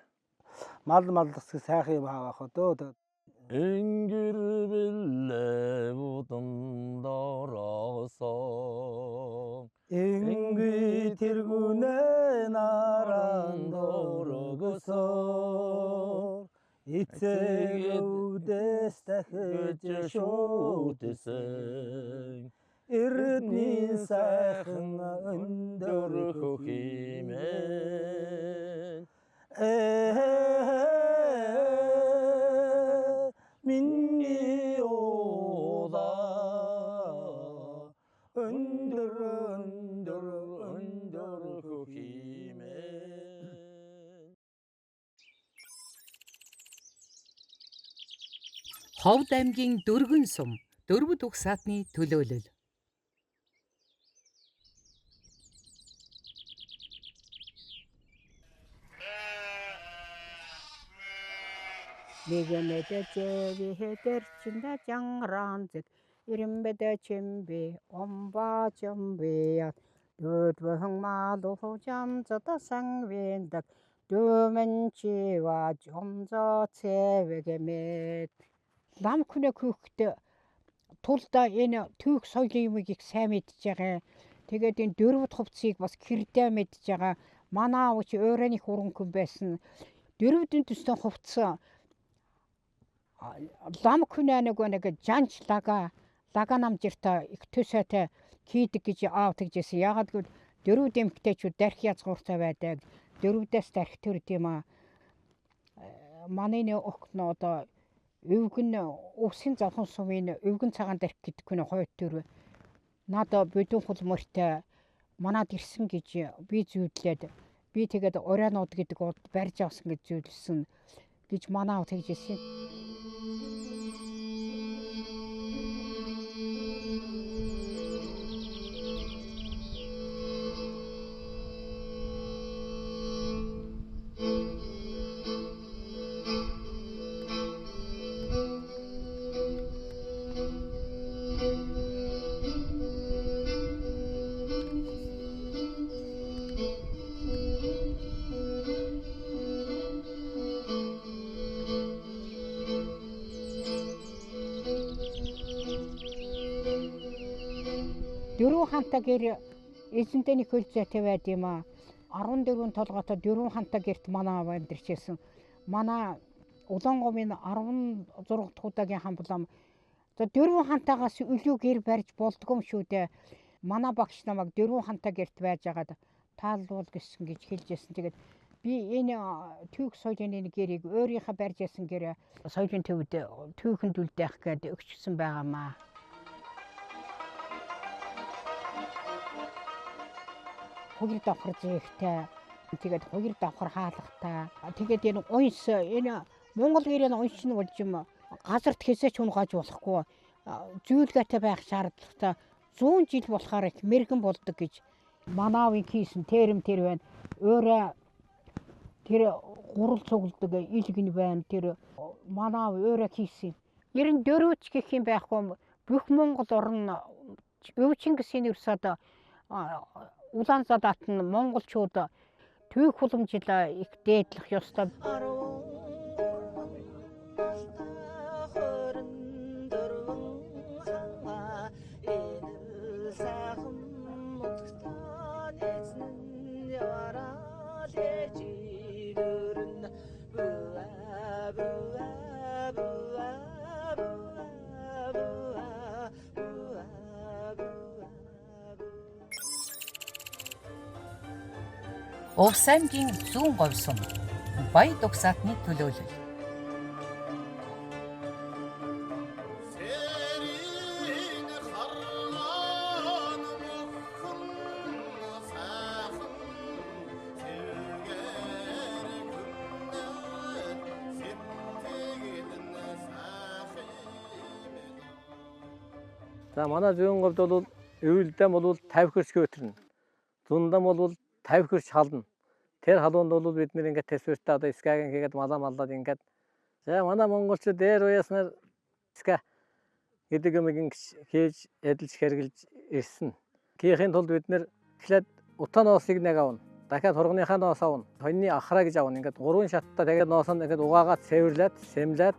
Мал маллах сайхан юм хаавах одоо Энгэр бэлээ будан дороосоо Энги тэргүнэ наран дорогосоо эцэг өвдөөс дахиж шуудсан эрдний сайхан өндөр хөхимэн миний уула өндөр хөхимэн. Ховд аймгийн Дөргөн сум дөрвөд угсаатны төлөөлөл. Нэгэнэдэ зэви хэтэрчиндэ жангранзэг иримбэдэ чимби омба чимбият дөдвөн малуу жамзата сангвиндаг дөмэнчива жомзо цэвэгэмэт лам күнэ хүүхдээ тулда энэ түүх соёлын юмыг их сайн мэдж байгаа. Тэгээд энэ дөрвөд хувцсыг бас кирдэ мэдж байгаа. Манай аав чи өөрөө их уран хүн байсан. Дөрвөдийн төстөн хувцс лам күнэ нэг жанч лага намжирта их төсөөтэй хийдэг гэж аав тэгжсэн. Ягаад гэвэл дөрвөд эмэгтэйчүүд дарих язгууртай байдаг. Дөрвдөөс дарих төрд юм аа. Манай нэ огтно одоо өвгөн усын завхан сумын өвгөн цагаан дарих гэдэг нь хойд төр. Надаа бодин хул мөртэй манад ирсэн гэж би зүйдлээд би тэгээд оройнууд гэдэг удаа барьж авсан гэж зүйдлсэн гэж манай аав тэгжсэн. Дөрвөн хантаа гэр эзэнтэйний хөлзөөтэй байд юм аа. 14 толгойтой дөрвөн хантаа гэрт манай аав амьдарчээсэн. Манай Улаангомын 16 дахь удаагийн хамблам. За дөрвөн хантаагаас өлөө гэр барьж болдгоо юм шүү дээ. Манай багш намайг дөрвөн хантаа гэрт байж агаад таалбуул гэсэн гэж хэлжсэн. Тэгээд би энэ түүх соёлын энэ гэрийг өөрийнхөө барьж ясан гэр соёлын төвд түүхэнд үлдээх гээд өгчсөн байгаамаа. Хоёр давхар зээгтэй. Тэгээд хоёр давхар хаалгатай. Тэгээд энэ унс энэ Монгол гэрийн унс нь болж юм газарт хэсэж унгааж болохгүй. Зүүлгээтэй байх шаардлагатай 100 жил болохоор их мэрэгэн болдог гэж манаавын хийсэн тэрэм тэр байна. Өөрөө тэр гурал цугладаг илгэн байна. Тэр манаав өөрөө хийсэн. 94 ч гэх юм байхгүй бүх Монгол орн Өв Чингисийн өрсөд Улаанзадат нь монголчууд түүх уламжлал их дээдлэх ёстой. Увс аймгийн зүүн говь сум Баяд угсаатны төлөөлөл. За манай зүүн говьд бол өвөлдөм бол 50 хөрш өтөрнө. Зундам бол 50 хөрш хална. Тэр халуунд бол бид нэр ингээд тэсвэртээ одоо скагийн хийгээд малаад ингээд за манай монголчууд дээр уяаснаар ска гэдэг юм хийж эдэлж хэрглэж ирсэн. Хийхин тулд бид нэр эхлээд утаа ноосыг нэг авна. Дахиад хургыныхаа ноос авна. Хоньны ахраа гэж авна. Ингээд 3 шаттай тэгээд ноос нь ингээд угаагаад цэвэрлээд, сэмлээд,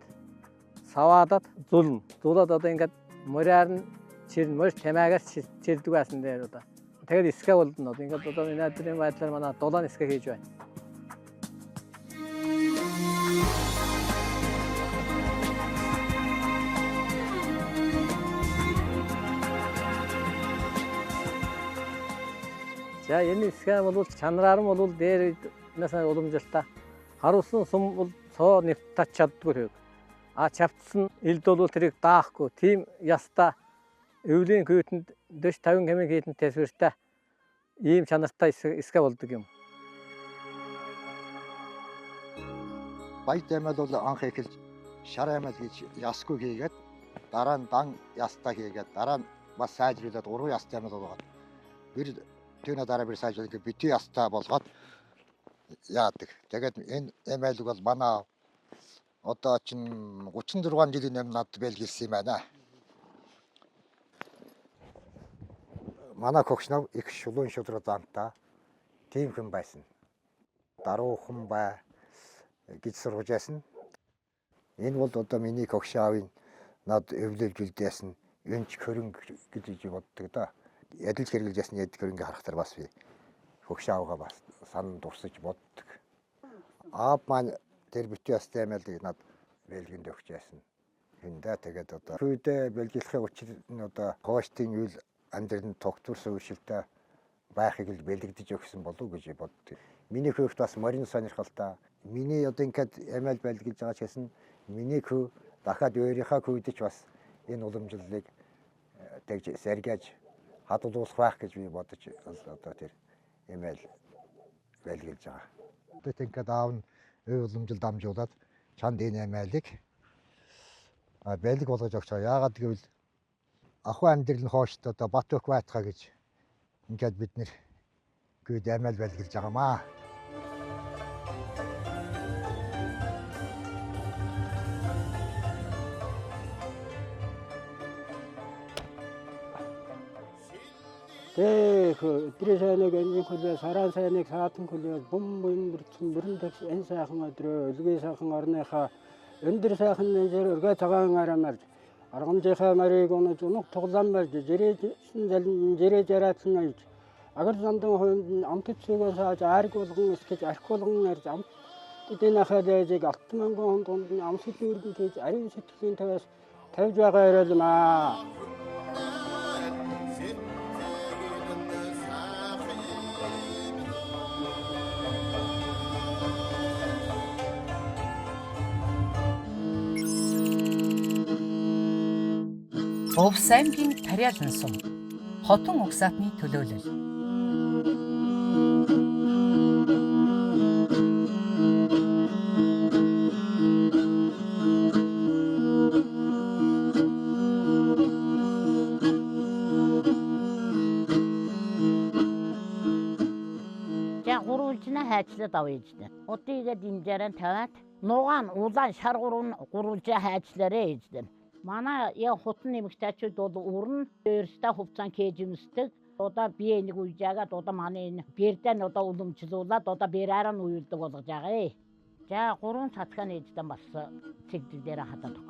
саваадад зулна. Зулаад одоо ингээд моряар нь чирн морь тамаагаас чирдэг байсан дээр одоо. Тэгээд иска болдно. Ингээд одоо энэ надрын байдлаар манай дулаан иска хийж байна. За энэ хэсгээ бол чанараар нь бол дээр насаа уламжилтаа харуулсан сум бол цоо нэвтэж чаддгүй хэрэг. А чавцсан элд бол тэрийг даахгүй. Тийм ястаа өвлийн хүйтэнд 50 км хийтэн тасвиртай ийм чанартай эсгээ болдог юм. Баяд аймал бол анх эхэлж шар аймал гэж ясгүй хийгээд дараа нь дан ястаа хийгээд дараа нь бас сайжруулад 3 ястай аймал болгоод bir түүний дараа bir сайжруулад бити ястаа болгоод яадаг. Тэгээд энэ аймалыг бол манай одоо чинь 36 жилийн өмнө над бэлгэлсэн юм байна. Манай хөгшнөв их шулуун шудрагдаанта тийм хүн байсан. Даруухан бай гэж сургаж байсан. Энэ бол одоо миний хөгш аавын над өвлөлж үлдээсэн өнч хөрөнгө гэж боддог да. Ядаж хэрэглэж ясны ядаж хөрөнгө харахтар бас би хөгш аавгаа бас сан дурсаж боддог. Аав маань тэр бити ястай аймалыг над бэлгэнд өгч яасан. Эндээ тэгээд одоо хүйдэ бэлгэлэхээ учир нь одоо хооштын үйл амьдралд тогтворсон үйлшилтэй байхыг л бэлэгдэж өгсөн болов уу гэж боддог. Миний хөвгт бас морин сонирхолтой. Миний одоо ингээд аймал бэлгэлж байгаа ч гэсэн миний хөв дахиад өөрийнхөө хөвдөж бас энэ уламжлалыг тэгж сэргээж хадгалуулах байх гэж би бодож одоо тэр аймал бэлгэлж байгаа. Тэгээд ингээд аав нь өв уламжлал дамжуулаад чанд энэ аймалыг бэлэг болгож өгч байгаа. Яагаад гэвэл ахуй амьдрал нь хоошт одоо бат өх байтхаа гэж ингээд бид нэр гээд аймал бэлгэлж байгаамаа. Өдрийн сайныг энгийн хөлөө, сарaan сайныг саатан хөлөө, бум бүрдсэн бүрэн тагс энэ сайхан өдрөө, өлгий сайхан орныхаа өндөр сайхан нэмжээр өргөө цагаан арамаар аргамжийнхаа марийг унаж унах тоглоом барьж жирээ жараатсан аяж агар замдан хувьд амтд сүгөө сааж арг болгон эсгэж арх болгон ярьж амт эдийн ахаалайжийг алтан манган хонд амсгал үргэн хийж ариун сэтгэлийн тавьж байгаа яриулмаа. Увс аймгийн Тариалан сум хотон угсаатны төлөөлөл. За гурвалжна хайчлаад авъя иждэ. Удаагаа дэмжээрэн тавиад нугаан улаан шар гурвалжаа хайчлаарэ иждэ. Манай яа хотын нэмэгтэйчүүд бол уран өөрсдөө хувцан кэж юмсдаг. Одоо би нэг үежаагаад одоо манай энэ бэрдэн одоо уламжлуулаад одоо бэраараа нь уйлдаг болгож байгаа. За 3 цацгаа нээждэн бас цэгдэл дээр хатаад өг.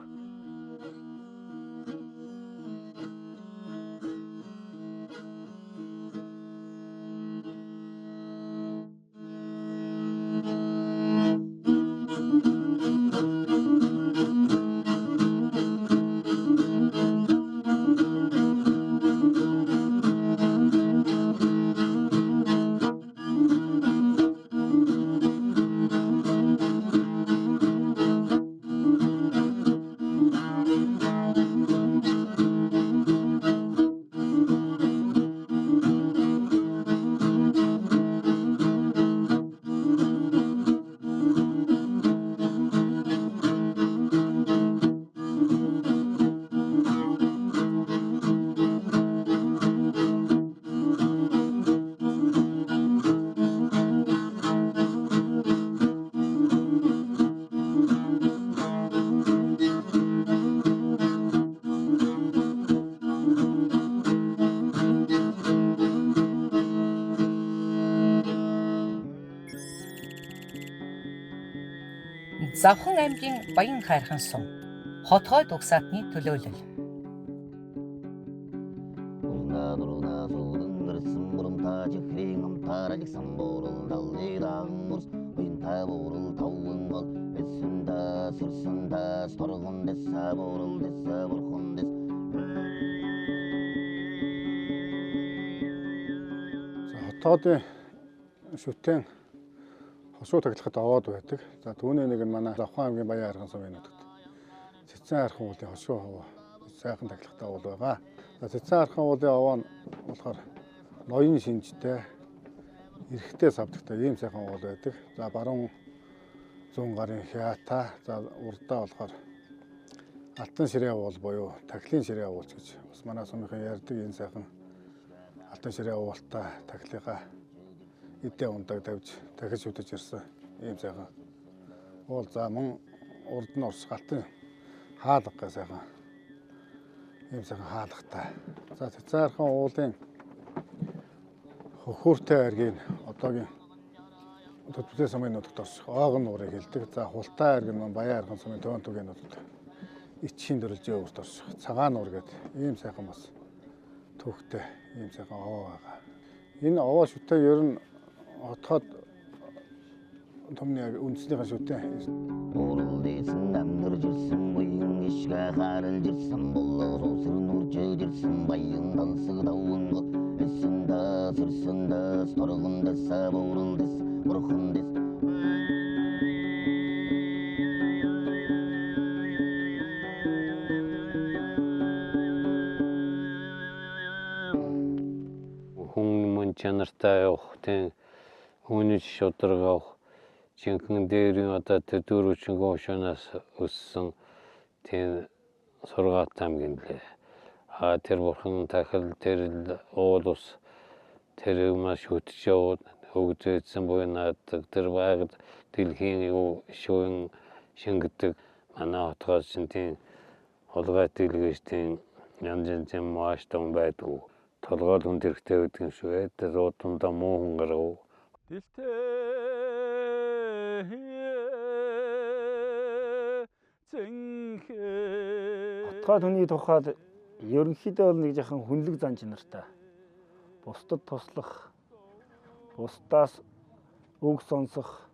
Завхан аймгийн Баян хайрхан сум хотгой угсаатны төлөөлөл. Хотоодын шүтэн хосуу таглахад овоод байдаг. За түүний нэг нь манай Лавхан аймгийн Баян арган сумын нутагт Цэцэн архан уулын хошуу хаваа сайхан таглахтай уул байгаа. За Цэцэн архан уулын овоо нь болохоор ноён шинжтэй эрэхтэй савдагтай ийм сайхан уул байдаг. За баруун 100 гарын хята, за урдаа болохоор алтан ширээ уул буюу тахилын ширээ уулч гэж бас манай сумынхан ярьдаг энэ сайхан алтан ширээ уултаа тахилынхаа эдээ ундаг давж дахиж шүтэж ирсэн ийм сайхан уул. За мөн урд нь урсгал алтан хаалга гэх сайхан ийм сайхан хаалгатай. За Цэцэн архан уулын хөхүүртэй айргийн одоогийн Төдөлтэй сумын нутагт орших Оогон нуурыг хэлдэг. За Хултай айргийн маань Баян арган сумын Төвөн түгийн нутагт Ичхийн дөрөлжийн өвөрт орших Цагаан нуур гэдэг ийм сайхан бас төвхтэй ийм сайхан овоо байгаа. Энэ овоо шүтээ ер нь хотход томны үндэснийхэн шүтээ. Уурал дэсэн намнэр жирсэн буян ишгэ харал жирсэн болоо суусэр нуржээ жирсэн баян дансыг давланга эсэндэ сэрсэндэ сторгондэ сабуурал дэс бурхан дэс. Хүн чанартай явах тийм хүний шударга авах жинхэнэ дээрийн одоо тэр дөрвчөнгөө шунаас өссөн тийм сургаалт аймгийн лээ. Тэр бурхан тахил тэр уул ус тэр маш хөтж яваад хөгжөөдсөн буюу наадаг тэр байгаад дэлхийн юу шүүн шингэдэг манай хотгоос чинь тийм холгой дэлгэж тийм янз янзын маш том байдгүй толгойд хүн хэрэгтэй байдаг юм шүү. Тэр удамда муу хүн гарав. Хотгой хүний тухайд ерөнхийдөө бол нэг жоохон хүнлэг зан чанартай. Бусдад туслах, бусдаас үг сонсох,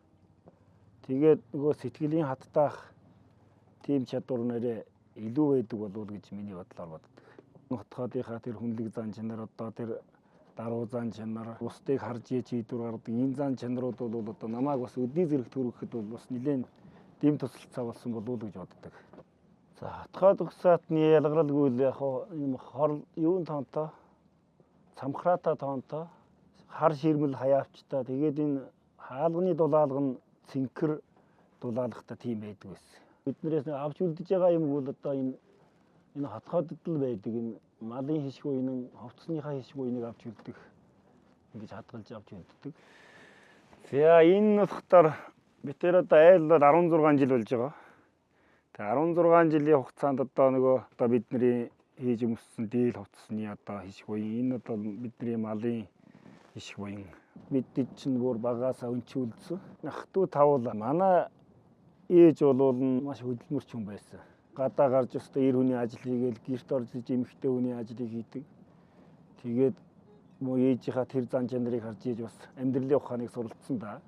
тэгээд нөгөө сэтгэлийн хаттаах тийм чадвар нэрээ илүү байдаг болов уу гэж миний бодлоор боддог. Хотгойдынхаа тэр хүнлэг зан чанар одоо тэр даруй зан чанар, бусдыг харж ий чийдвэр гаргадаг энэ зан чанарууд бол одоо намайг бас өдний зэрэг төрөөхөд бол бас нэлээд дэм тусалцаа болсон болов уу гэж боддог. За хотгойд угсаатны ялгаралгүй л яг юм хор юун тоонтой цамхраатай тоонтой хар ширмэл хаяавчтай тэгээд энэ хаалганы дулаалга нь цэнхэр дулаалгатай тийм байдаг байсан. Биднээс авч үлдэж байгаа юм бол одоо энэ хотгойдод л байдаг энэ малын хишг буйнын ховцсныхаа хишг буйныг авч үлдэх ингэж хадгалж авч үлддэг. За энэ нутгаар бид тэр одоо айлбал 16 жил болж байгаа. Тэгээ 16 жилийн хугацаанд одоо нөгөө одоо бидний хийж өмссөн дийл хувцсны одоо хишг буян энэ одоо бидний малын хишг буян бид чинь бүр багаасаа өнчүүлсэн. Ах トゥ тавал манай ээж бол маш хөдөлмөрч хүн байсан. Гадаа гарч өстө эр хүний ажил хийгээл гэрт орж эмэгтэй хүний ажлыг хийдэг. Тэгээд муу ээжийнхаа тэр зан чанарыг харж ээж бас амьдралын ухааныг суралцсан да.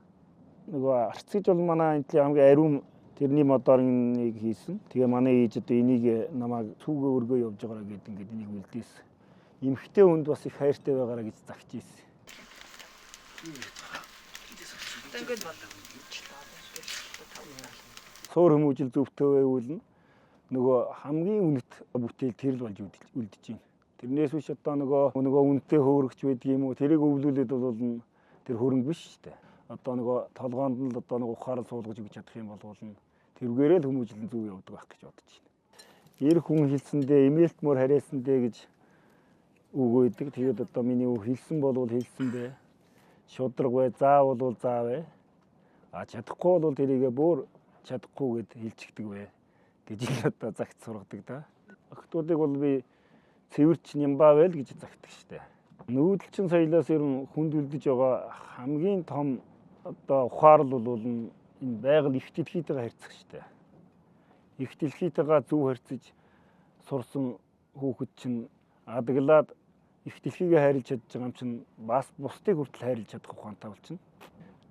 Нөгөө арц гэж бол манай энэ хамгийн ариун тэрний модорныг хийсэн. Тэгээ манай ээж одоо энийг намайг цүгээ өргөө явж байгаараа гэдэг ингээд энийг үлдээсэн. Эмэгтэй хүнд бас их хайртай байгаараа гэж загч ийсэн. Суур хүмүүжил зөвхтөө байвал нөгөө хамгийн үнэт бүтээл тэр л болж үлдэж байна. Тэрнээс биш одоо нөгөө үнэтэй хөөрөгч байдаг юм уу? Тэрийг өвлүүлээд бол тэр хөрөнгө биш шүү дээ. Одоо нөгөө толгоонд нь одоо нэг ухаарал суулгаж өгч чадах юм бол тэрүүгээрээ л хүмүүжил нь зөв явдаг байх гэж бодож байна. Эр хүн хэлсэндээ эмээлт мөр харьяасандээ гэж үг өгдөг. Тэгээд одоо миний үг хэлсэн болвол хэлсэндээ шудраг бай, заавал бол заавэ. Чадахгүй бол тэрийгээ бүр чадахгүй гэд хэлчихдэг бай гэж л одоо загт сургадаг да. Охтуудыг бол би цэвэрч нямбаа байл гэж загтдаг штэ. Нүүдэлчин соёлоос ер нь хүнд үлдэж байгаа хамгийн том одоо ухаарл бол энэ байгаль их дэлхийтэйгээ харьцах штэ. Их дэлхийтэйгээ зөв харьцаж сурсан хүүхэд чинь адаглаад их дэлхийгээ хайрлаж чадж байгаа юм чинь бас бусдыг хүртэл хайрлаж чадах ухаантай болчихно.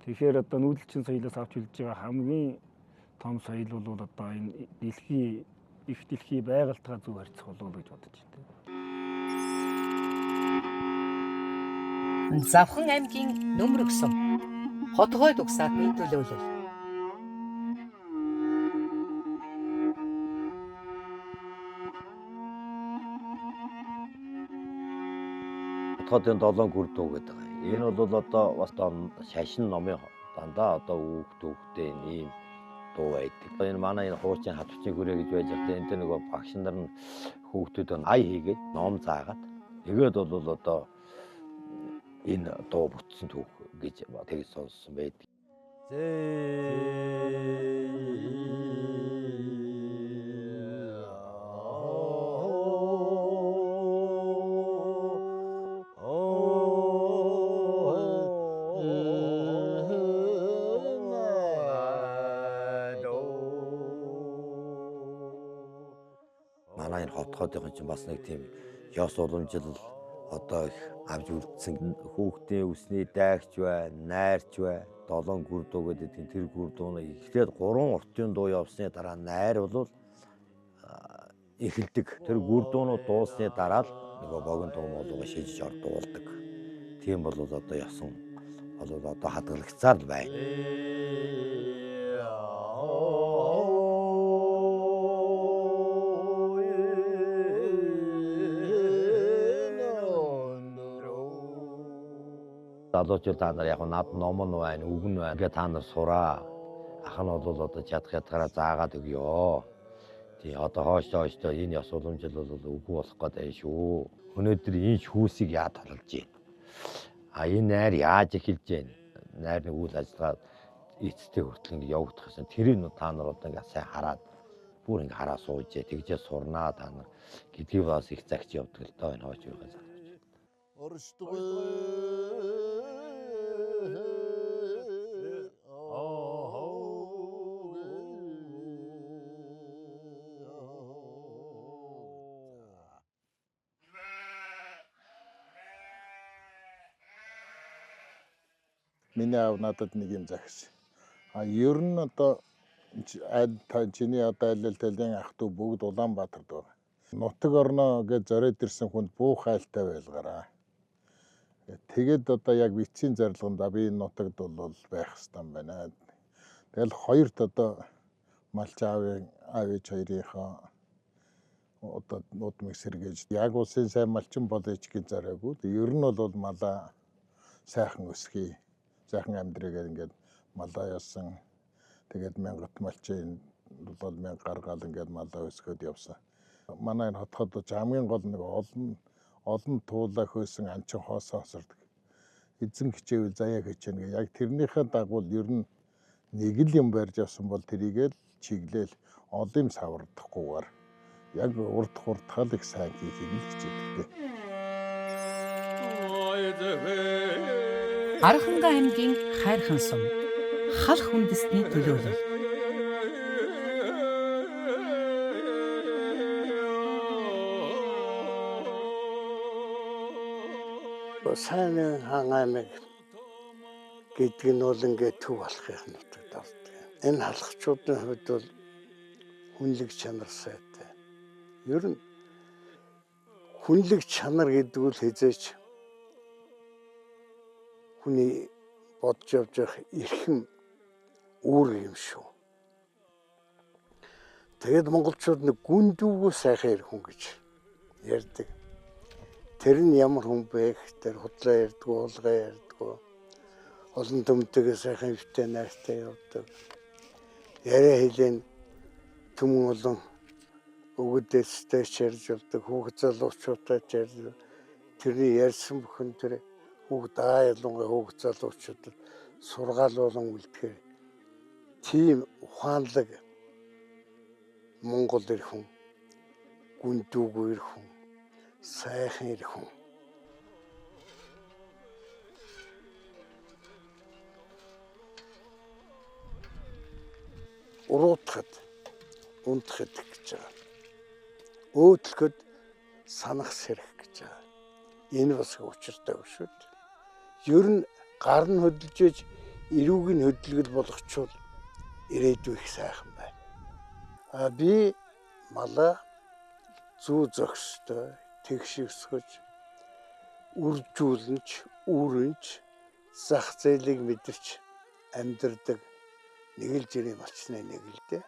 Тэгэхээр одоо нүүдэлчин соёлоос авч үлдэж байгаа хамгийн том соёл бол одоо энэ дэлхий их дэлхий байгальтайгаа зөв харьцах болов уу гэж бодож байна. Завхан аймгийн Нөмрөг сум Хотгой дугсаатны төлөөлөл. Хотгойн 7 гүр дуу гэдэг. Энэ бол одоо бас шашин номын дандаа одоо хүүхдтэй ийм дуу байдаг. Энэ манай энэ хуучин хатвчны хүрээ гэж байж байгаа. Энд нөгөө багш нар нь хүүхдүүдэд ай хийгээд ном заагаад тэгээд бол одоо энэ дуу бүтсэн түүх гэж тэгж сонссон байдаг. Манай энэ хотгойн чинь бас нэг тийм ёс уламжлал одоо их авч үлдсэн хүүхдийн үсний дайгч бай, найрч бай, 7 гүр дуу гэдэг тэр гүр дууны эхлээд 3 уртын дуу явсны дараа найр бол эхэлдэг. Тэр гүр дуунууд дууссны дараа л нөгөө богино дуу молгоо шийдэж ордуулдаг. Тийм бол одоо ясан бол одоо хадгалагцаар л байна. Залуучууд та нар яг над ном нь байна, үг нь байна. Ингээ та нар сураа. Ах нь бол одоо чадхаараа заагаад өгөө. Тий одоо хойшлоо энэ ёс уламжлал бол үгүй болох гэдэг шүү. Өнөөдөр энэ хүүсийг яа толж байна. А энэ найр яаж эхэлж байна. Найрны үйл ажиллагаа эцтэй хүртэл ингээ явагдах гэсэн. Тэрийг та нар одоо ингээ сайн хараад бүр ингээ хараа сууж тэгжээ сурнаа та нар гэдгийг бас их загч явдаг л доо энэ хойч байгаа залууч. Оршдгоо Миний аав надад нэг юм загс. Ер нь одоо чиний одоо аль тэлийн ах トゥ бүгд Улаанбаатард байгаа. Нутаг орноо гэж зориод ирсэн хүнд буух айлтай байлгараа. Тэгээд одоо яг вицийн зорилгонд би энэ нутагд бол байх хэрэгтэй юм байна. Тэгэл хоёрт одоо малч аав ээж хоёрынхоо одоо нуудмыг сэргээж яг улсын сайн малчин болооч гэж зориагүй. Ер нь бол малаа сайхан өсгий. Сайхан амьдрыгээд ингээд малаа ясан. Тэгээд 1000 малчин бол 1000 гаргаал ингээд малаа өсгөөд явсан. Манай энэ хотход хамгийн гол нэг олон туулаа хөөсөн анчин хоосоо хосордог. Эзэн хичээвэл заяа хичээнэ. Яг тэрнийхээ дагуу ер нь нэг л юм барьж авсан бол тэрийгээл чиглэл олон юм савардахгүйгээр яг урд хурдхаал их сайн хийхийг л хичээдэг. Арханга аймгийн Хайрхан сум хал хүндэсний төлөөлөл. Сайн хаан аймаг гэдэг нь бол ингээд төв болохын нутагт ордог. Энэ халахчуудын хувьд бол хүнлэг чанар сайтай. Ер нь хүнлэг чанар гэдэг нь хязгаарч хүний бодж явж явах эрхэм үүр юм шүү. Тэгээд монголчууд нэг гүндүүгөө сайхан ирэх хүн гэж ярьдаг. Тэр нь ямар хүн бэ гэхээр худлаа ярьдгүй, уулгаа ярьдгүй. Олон төмтэйгээ сайхан өвтэй найртай явдаг. Яриа хэлэн түмэн олон өгөөдөөстэй ярьж явдаг, хүүхэд залуучуудтай ярьж. Тэрний ярьсан бүхэн тэр хүүхэд ялангуяа хүүхэд залуучуудад сургаал болон үлдэхээр тийм ухаанлаг Монгол ирэх хүн, гүндүүгүй ирэх хүн, сайхан ирэх хүн. Уруутахад, унтахад гэж байгаа. Өөдлөхөд санах сэрэх гэж байгаа. Энэ бас учиртай шүү дээ. Ер нь гар нь хөдөлж ээж эрүүг нь хөдөлгөл болгочвол ирээдүй их сайхан байна. Би малаа зүү зөкстэй тэгш өсгөж үржүүлнч Үүрэнч зах зээлийг мэдэрч амьдардаг нэг л жирийн малчны нэг л дээ.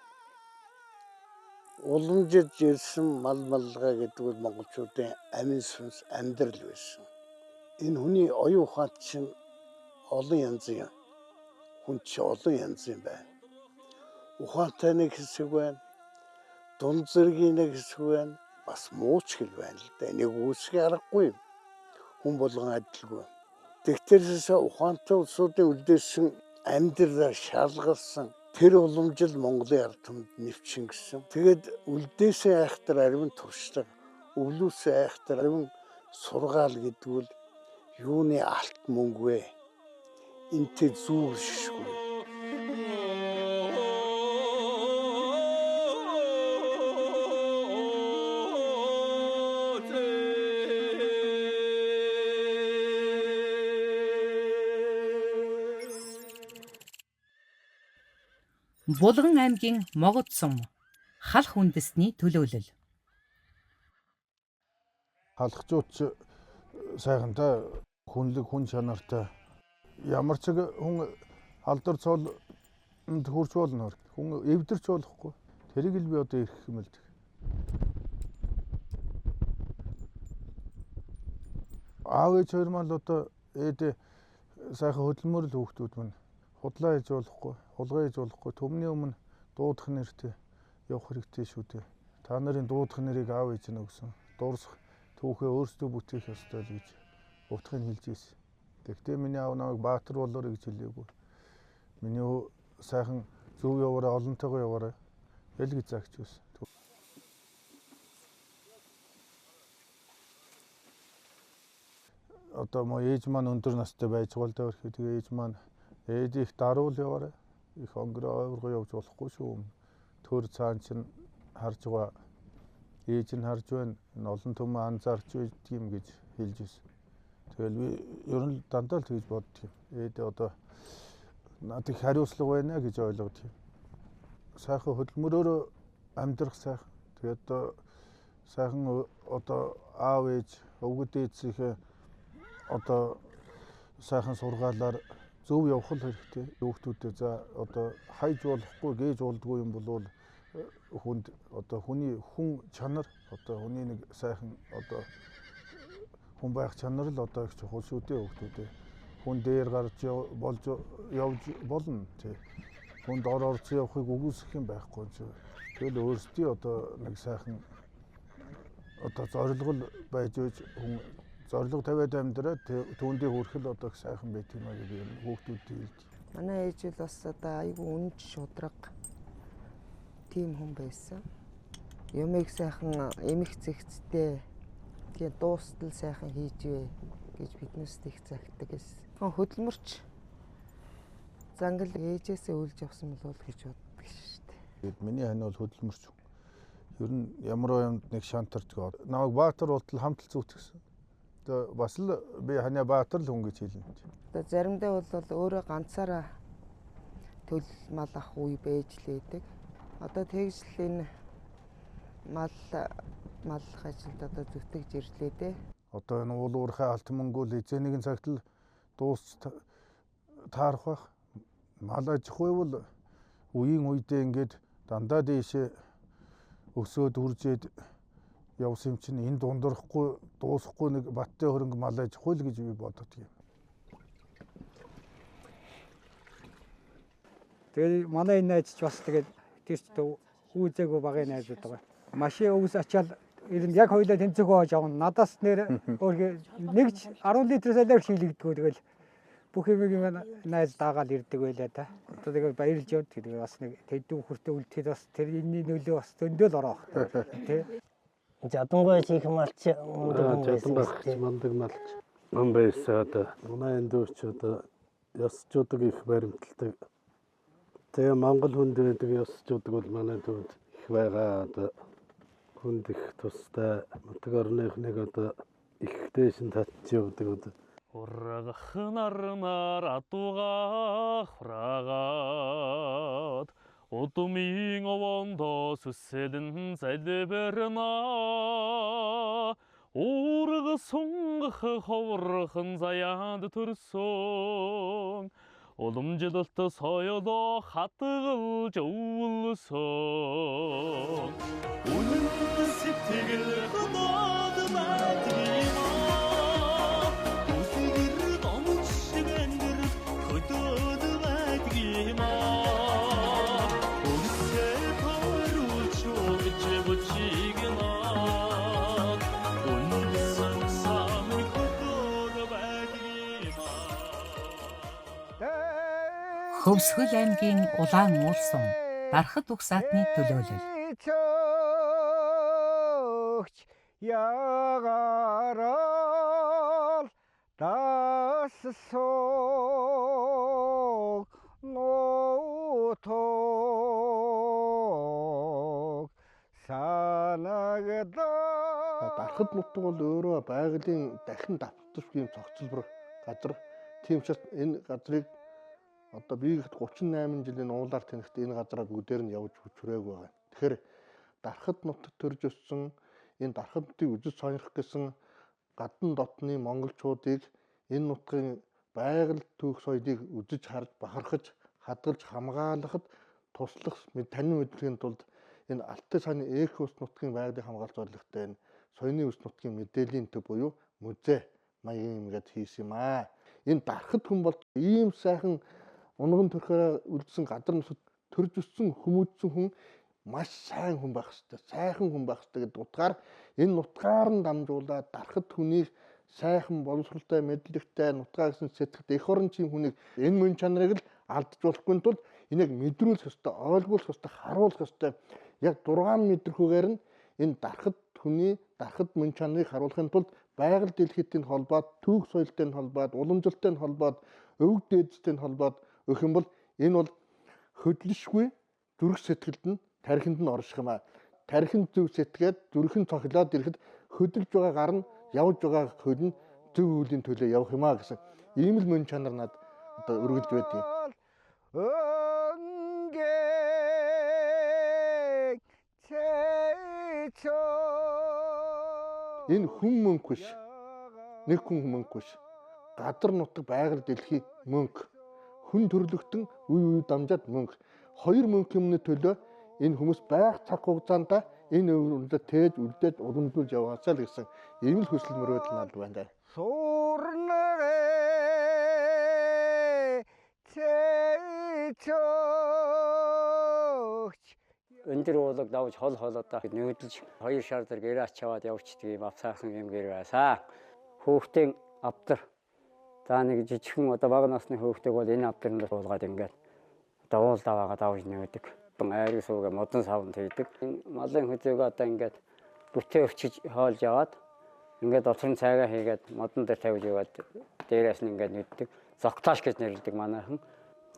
Уламжид ирсэн мал малгай гэдэг нь монголчуудын амин сүнс амьдрал байсан. Энэ хүний оюун ухаанд чинь олон янзын хүн чинь олон янзын байна. Ухаантай нэг хэсэг байна. Дунд зэргийн нэг хэсэг байна. Бас мууч хэл байна л да. Нэг үүсгээ аргагүй юм. Хүн болгон адилгүй. Тэгтэрсээс ухаантай улсуудын үлдээсэн амьдралаар шалгалсан тэр уламжил Монголын ард түмэнд нэвчингэсэн. Тэгээд үлдээсэн айхтар ариун туршлага, өвлөөсөн айхтар ариун сургаал гэдэг нь юуны алт мөнгө вэ? Энтэй зүүр шишгүй. Булган аймгийн Могод сум халах үндэсний төлөөлөл. Халагчууч сайхантай хүнлэг хүн чанартай ямар ч хүн алдар цол хурж болно. Хүн эвдэрч болохгүй. Тэрийг л би одоо ирэх юм л дээ. Аав ээж хоёр мал одоо ээд сайхан хөдөлмөр л хүүхдүүд мань худлаа хийж болохгүй, хулгай хийж болохгүй. Төмний өмнө дуудах нэртэй явах хэрэгтэй шүү дээ. Та нарын дуудах нэрийг аав ээж нь өгсөн. Дуурсах түүхээ өөрсдөө бүтээх ёстой л гэж утгыг хэлж ийсэн. Тэгвэл миний аав намайг баатар болоорой гэж хэлээгүй. Миний сайхан зөв яваараа, олонтойгоо яваараа ял гэж загч байсан. Одоо мо ээж маань өндөр настай байж гол дээр тэгээ ээж маань ээж их даруул яваарай. Их онгороо ойргоо явж болохгүй шүү. Төр цаан чинь харж байгаа. Ээж нь харж байна. Энэ олон түмэн анзаарч байдаг юм гэж хэлж ирсэн. Тэгэл би ер нь дандаа л тэгж боддог юм. Ээд одоо надад хариуцлага байна гэж ойлгоод юм. Сайхан хөдөлмөрөөр амьдрах сайхан. Тэгээд сайхан одоо аав ээж өвгөд ээжийнхээ одоо сайхан сургаалаар зөв явах л хэрэгтэй. Хүүхдүүдэд за одоо хайж болохгүй, гээж болдгүй юм бол хүнд одоо хүний хүн чанар одоо хүний нэг сайхан одоо хүн байх чанар л одоо их чухал шүү дээ хүүхдүүдээ. Хүн дээр гарч болж явж болно тий. Хүнд орж явахыг үгүйсэх юм байхгүй ч. Тэгэл өөрсдийн одоо нэг сайхан одоо зорилго байж үж хүн зорилго тавиад амьдраад түүндээ хүрэх л одоо сайхан байт юм аа гэж хүүхдүүдэд хэлж. Манай ээж л бас одоо айгүй үнж шудраг тийм хүн байсан. Юмыг сайхан эмх зэгцтэй тэгээ дуустал сайхан хийж вэ гэж биднээс их загтдаг гэсэн. Хөдөлмөрч зангал ээжээсээ үлж явсан бол гэж боддог шүү дээ. Миний хань бол хөдөлмөрч. Ер нь ямар юмд нэг шантардаг. Намайг баатар болтол хамтал зүтгэсэн. Одоо бас л би ханаа баатар л хүн гэж хэлнэ. Одоо заримдаа бол өөрөө ганцаараа төл мал ах үе байж лээдэг. Одоо тэгж л энэ мал ажилд одоо зүтгэж ирлээ дээ. Одоо энэ уул уурхай алт мөнгө л эзээ нэгэн цагт л дуусч таарах байх. Мал аж ахуй бол үеийн үедээ ингээд дандаа дээшээ өсөөд үржээд явсан юм чинь энэ дундрахгүй дуусахгүй нэг баттай хөрөнгө мал аж ахуй л гэж би боддог юм. Тэгээд манай энэ найз ч бас тэгээд тийч үүзээгүй багын найзууд байгаа. Машин өвс ачаал яг хоёулаа тэнцэхөө хож авна. Надаас нэр нэг 10 литр солиор шилэгдгүү тэгэл бүх юм найз даагаал ирдэг байлаа та. Одоо тэгээд баярлж явд тэгээд бас нэг тэдүү хүртэ үлдэхэд бас тэр энэний нөлөө бас зөндөөл ороо. Тэ. Жадангой чих малч мундаг малч. Ман байсан одоо манай эндөөч одоо ёсчуудаг их баримталдаг. Тэгээ Монгол хүнд байдаг ёсчуудаг бол манай төвд их байгаа. Одоо хүнд их тустай нутаг орных нэг одоо их дэшин татж явдаг одоо. Урагахнарнаар адуугаа хураагаад удумын овондоо сүсэлэн залбирна уурга сунгах ховорхон заяанд төрсөн уламжлалт соёлоо хатгалж өвлсөн үнэн сэтгэл хадаад байдаг үсгэр номч гэндэр хөдөөд байдаг юм үнсээ тооруулж өгч бүчиг наа үнсэн самын хөдөөд байдаг юм Хөвсгөл аймгийн Улаан уулсан Дархад уг саатны төлөөлөл. Ягарал тассог нотог санагдаа. Дархад нутаг бол өөрөө байгалийн дахин давталцгүй юм цогцлбор газар. Тийм учраас энэ газрыг одоо биегэд 38 жилийн уулаар танихт энэ газраа бүгдээр нь явж хүчрээг байгаа. Тэгэхээр Дархад нутагт төрж өссөн энэ Дархад нутгийг үзэж сонирх гэсэн гадна дотны монголчуудыг энэ нутгийн байгаль түүх соёлыг үзэж харж бахархаж хадгалж хамгаалахад туслах танин мэдрхийн тулд энэ Алтай цааны Эхос нутгийн байгалийн хамгаалалт зорилготой энэ соёлын өс нутгийн мэдээллийн төв буюу музей маягийн юмгээд хийсэн юм аа. Энэ Дархад хүн бол ийм сайхан унган төрхөөр үлдсэн гадар нусад төрж өссөн хүмүүжсэн хүн маш сайн хүн байх хэрэгтэй, сайхан хүн байх хэрэгтэй гэдэг утгаар энэ нутгаар нь дамжуулаад Дархад хүнийг сайхан боловсролтой, мэдлэгтэй, нутгаа гэсэн сэтгэлд эх орончийн хүнийг энэ мөн чанарыг л алдж болохгүй тул энийг мэдрүүлэх ёстой, ойлгуулах ёстой, харуулах ёстой. Яг 6 мэдрхүүгээр нь энэ Дархад хүний Дархад мөн чанарыг харуулахын тулд байгаль дэлхийдийн холбоод, түүх соёлтой холбоод, уламжлалтай холбоод, өвөг дээдстэй холбоод өгөх юм бол энэ бол хөдлөшгүй зүрх сэтгэлд нь тархинд нь орших юм аа. Тархинд зүв сэтгээд зүрхэн цохилоод ирэхэд хөдөлж байгаа гар нь явж байгаа хөл нь зөв үеийн төлөө явах юм аа гэсэн ийм л мөн чанар надад одоо өргөж байдаг. Энэ хүн мөнх биш. Нэг хүн мөнх биш. Гадар нутаг байгаль дэлхий мөнх. Хүн төрлөختөн үе үе дамжаад мөнх. Хоёр мөнх юмны төлөө энэ хүмүүс байх цаг хугацаанд энэ өвөндө тээж үлдээж уламжуулж яваасаа л гэсэн ийм л хүсэл мөрөөдөл надад байна. Өндөр уулаг давж хол холоодоо нүүдэлж 2 шар дээр гэрээ ачаад явчихдаг юм авсаахан юм гэр байсаа. Хүүхдийн авдар за нэг жижигхэн одоо бага насны хүүхдийг бол энэ авдарнд уулгаад ингээд одоо уул даваагаа давж нөөдөг. Айрыг суугаа модон савнд хийдэг. Малын хөзөөгөө одоо ингээд бүтээ өвчиж хоолж яваад ингээд отрон цайгаа хийгээд модон дээр тавьж яваад дээрээс нь ингээд нүддэг. Зоктааш гэж нэрлэдэг манайхан.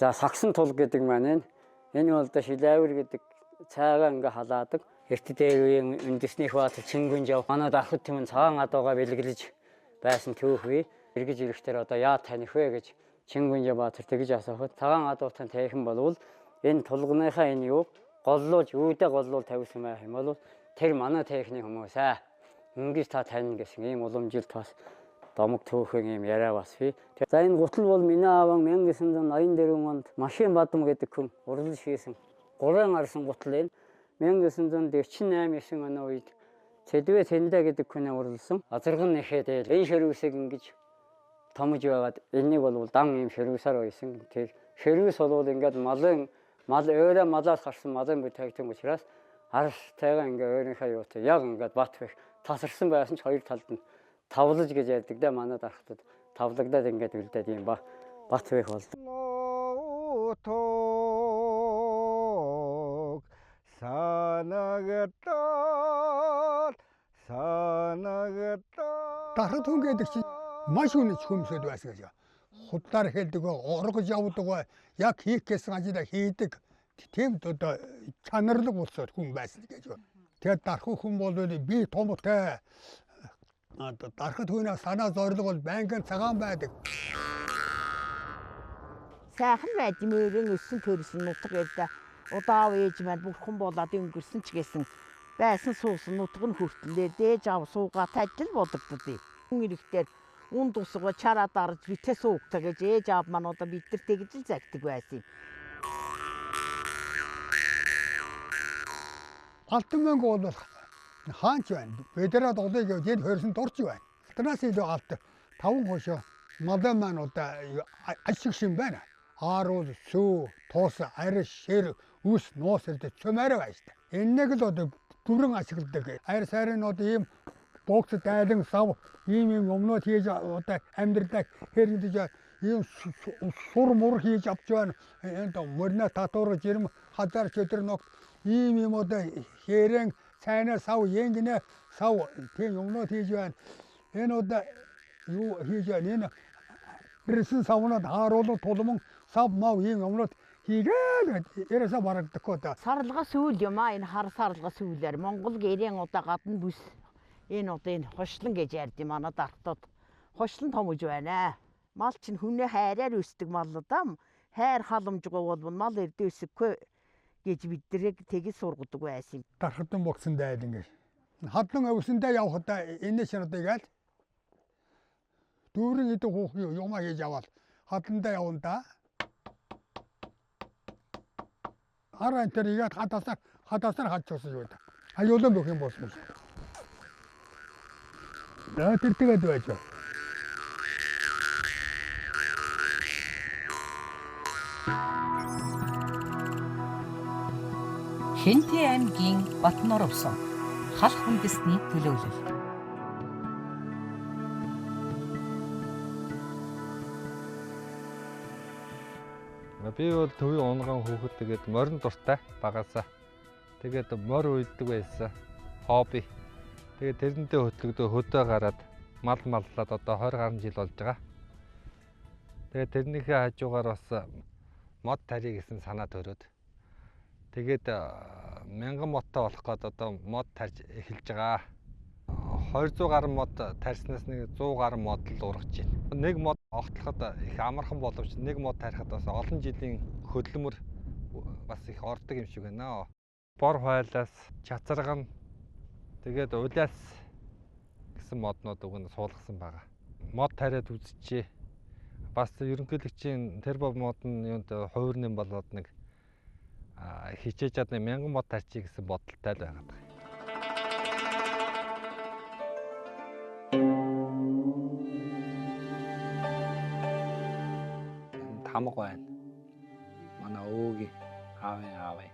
За сагсан тул гэдэг маань энэ бол одоо шилээвэр гэдэг цайгаа ингээ халаадаг. Эрт дээр үеийн үндэснийх бат Чингүнж яв. Манай Дархад түмэн цагаан адуугаа бэлгэлж байсан түүх бий. Эргэж ирэхдээ одоо яа таних вэ гэж Чингүнж баатар тэгж асуухад цагаан адуутай тайхан болвол энэ тулгыныхаа энэ юу голлуулж үүдээ голлуул тавьсан байх юм бол тэр манай техник хүмүүс аа ингэж та тань гэсэн ийм уламжилт бас домог төөхөн ийм яриа бас бий. За энэ гутал бол миний ааван 1984 онд машин бадам гэдэг хүн урлаж хийсэн 3 арсан гутал энэ 1948-9 оны үед Цэдвэ Тэндэ гэдэг хүн урлсан. Азарган нэхэд энэ ширүүсийг ингэж томж байгаад энийг бол дан ийм ширүүсээр байсан. Тэр ширүүс бол ингээд мал өөрөө малаас гарсан малын бүт тавьсан учраас арстайгаа ингээ өөрийнхөө юутай яг ингээд бат бэх тасарсан байсан ч хоёр талд нь тавлаж гэж ярьдаг да манай Дархадад тавлагдаад ингээд үлдээд юм ба бат бэх болдог. Дархад хүн гэдэг чинь маш үнэч хүмсэд байсан гэж. Худлаар хэлдэг, оргож явдаг, яг хийх гэсэн ажлаа хийдэг. Тийм одоо чанарлаг болсон хүн байсан гэж. Тэгээд Дархад хүн бол би томтой Дархад хүний санаа зорилго бол байнгын цагаан байдаг. Сайхан байд мөрөн өссөн төрсөн нутаг гэдэг удаа ээж маань бурхан болоод өнгөрсөн ч гэсэн байсан суусан нутг нь хүртлээ дээж ав суугаад ажил бодогддээ. Хүн ирэхтэр үн тусгаа чараа дарж битээ суугтаа гэж ээж аав маань одоо бид нар тэгж л загтдаг байсан юм. Алтан мөнгө бол хаанч байна. Бидэрээ додыг гээд хөрсөн дурч байна. Алтанаас илүү алт 5 хошоо малаа маань одоо ашиг шин байна. Аарууд, сүү, туус, ариш, шир, үс, нуус ирдэ цөмөрөө байж та. Энэнийг л одоо дүрэн ашигладаг. Арь сайрын одоо ийм богц дайлан сав ийм юмнууд хийж одоо амьдралаа хэрэгдэж ийм сур мур хийж авч байна. Энд мөрнө татвар жирм хазар чөтөр ногт ийм юм одоо хэрэн цайнаа сав янгинэ сав тийм юмнууд хийж байна. Энэ одоо юу хийж байна? Энэ бэрсэн савнууд хааруулуу тулман сав мав ийм юмнууд хийгээд ерөөсө барагдахгүй да. Сарлага сүүл юм аа энэ хар сарлага сүүлээр Монгол гэрэн удаа гадна бүс энэ одоо энэ хошлон гэж ярьд юм манай дархтууд. Хошлон томж байна. Мал чинь хүнээ хайраар өсдөг мал да. Хайр халамжгүй бол мал эрдэ өсөхгүй гэж биднийг тэгж сургадаг байсан юм. Дархтан богсон дайд ингэж. Хадлан өвсөндөө явхдаа энэ ширдгийг аль дүүрэн идэх хүүх юмаа хийж аваад хадландаа явна да. Араа энэ игээд хадасаар хадчихсан юу да. Аюулан бүх юм болсон. За тэртэйгээд байж. Хэнти аймгийн Батнор өвсөн халх үндэсний төлөөлөл. Би бол төвийн унган хүүхэд тэгээд морин дуртай багасаа. Тэгээд мор уйддаг байсан. Хобби. Тэгээд тэрэндээ хөтлөгдөө хөдөө гараад мал маллаад одоо 20 гаруй жил болж байгаа. Тэгээд тэрнийхээ хажуугаар бас мод тарий гэсэн санаа төрөөд. Тэгээд 1000 модтой болох гээд одоо мод тарж эхэлж байгаа. 200 гаруй мод тарьснаас нэг 100 гаруй мод л ургаж байна. Нэг мод огтлоход их амархан боловч нэг мод тарихад бас олон жилийн хөдөлмөр бас их ордог юм шиг байна. Бор хойлоос, чацарган тэгээд улаас гэсэн моднууд уг нь суулгасан байгаа. Мод тариад үзчихээ. Бас ерөнхийлөгчийн тэр мод нь юунд хувирны болоод нэг хичээж чадна 1000 мод тарьчих гэсэн бодолтой л байгаа. Хамаг байна. Манай өвөгийн аавын.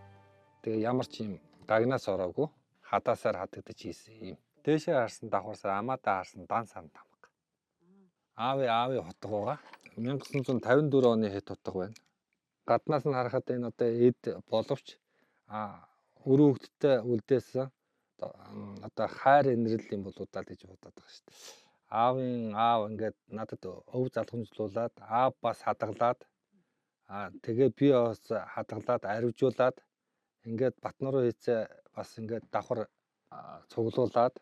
Тэгээ ямар ч юм гагнаас ороогүй хадаасаар хадагдаж хийсэн юм. Дээшээ харсан давхарсаар амаадаа харсан дан сан тамга. Аавын хотгоога 1954 оны хэд утга байна. Гаднаас нь харахад энэ одоо эд боловч өрөө хөвгттэй үлдээсэн одоо хайр инрэл юм болоо даа гэж бодоод байгаа шүү дээ. Аав ингээд надад өв залхамжлуулаад аав бас хадгалаад тэгээ би бас хадгалаад аривжуулаад ингээд Батнор руу хийцээ бас ингээд давхар цуглуулад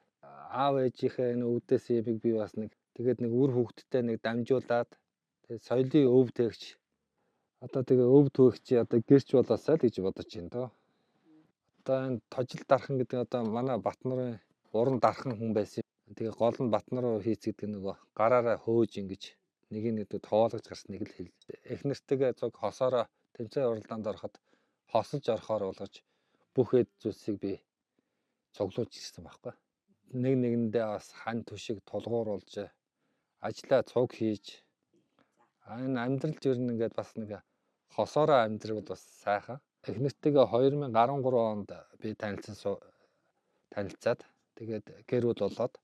аав ээжийнхээ энэ өвдөөс ямиг би бас нэг тэгээд нэг үр хөвгттэй нэг дамжуулаад тэгээд соёлын өв тээгч одоо тэгээ өв төөгч одоо гэрч болоосаа л гэж бодож байна доо. Одоо энэ тожил дархан гэдэг одоо манай Батнорын уран дархан хүн байсан. Тэгээ гол нь Батнор руу хийцгэдэг нөгөө гараараа хөөж ингэж нэг тоолгож гарсныг л хэл. Эхнэртэйгээ зуг хосоороо тэмцээн уралдаанд ороход хосолж орохоор болгож бүх эд зүйлсийг би цуглуулж ирсэн байхгүй. Нэгэндээ бас хань түшиг тулгууруулж ажлаа цуг хийж энэ амьдрал ер нь ингээд бас нэг хосоороо амьдрал бас сайхан. Эхнэртэйгээ 2013 онд би танилцаад тэгээд гэр бүл болоод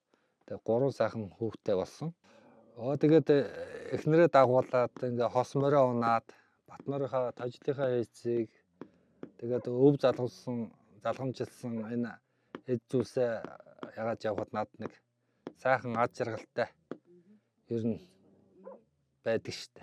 тэгээ 3 сайхан хүүхэдтэй болсон. Тэгээд эхнэрээ дагуулад ингээ хос мороо унаад Батнорынхаа тожлынхаа эцийг тэгээд өв залгамжилсан энэ эд зүйлсээ ягаад явахад над нэг сайхан ад жаргалтай ер нь байдаг штэ.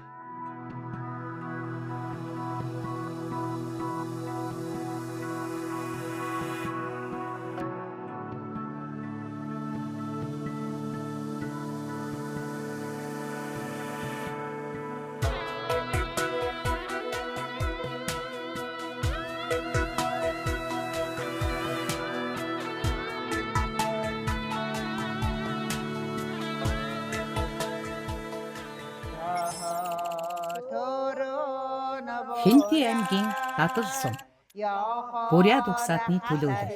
Хинти аймгийн Дадал сум. Буряд угсаатны төлөөлөл.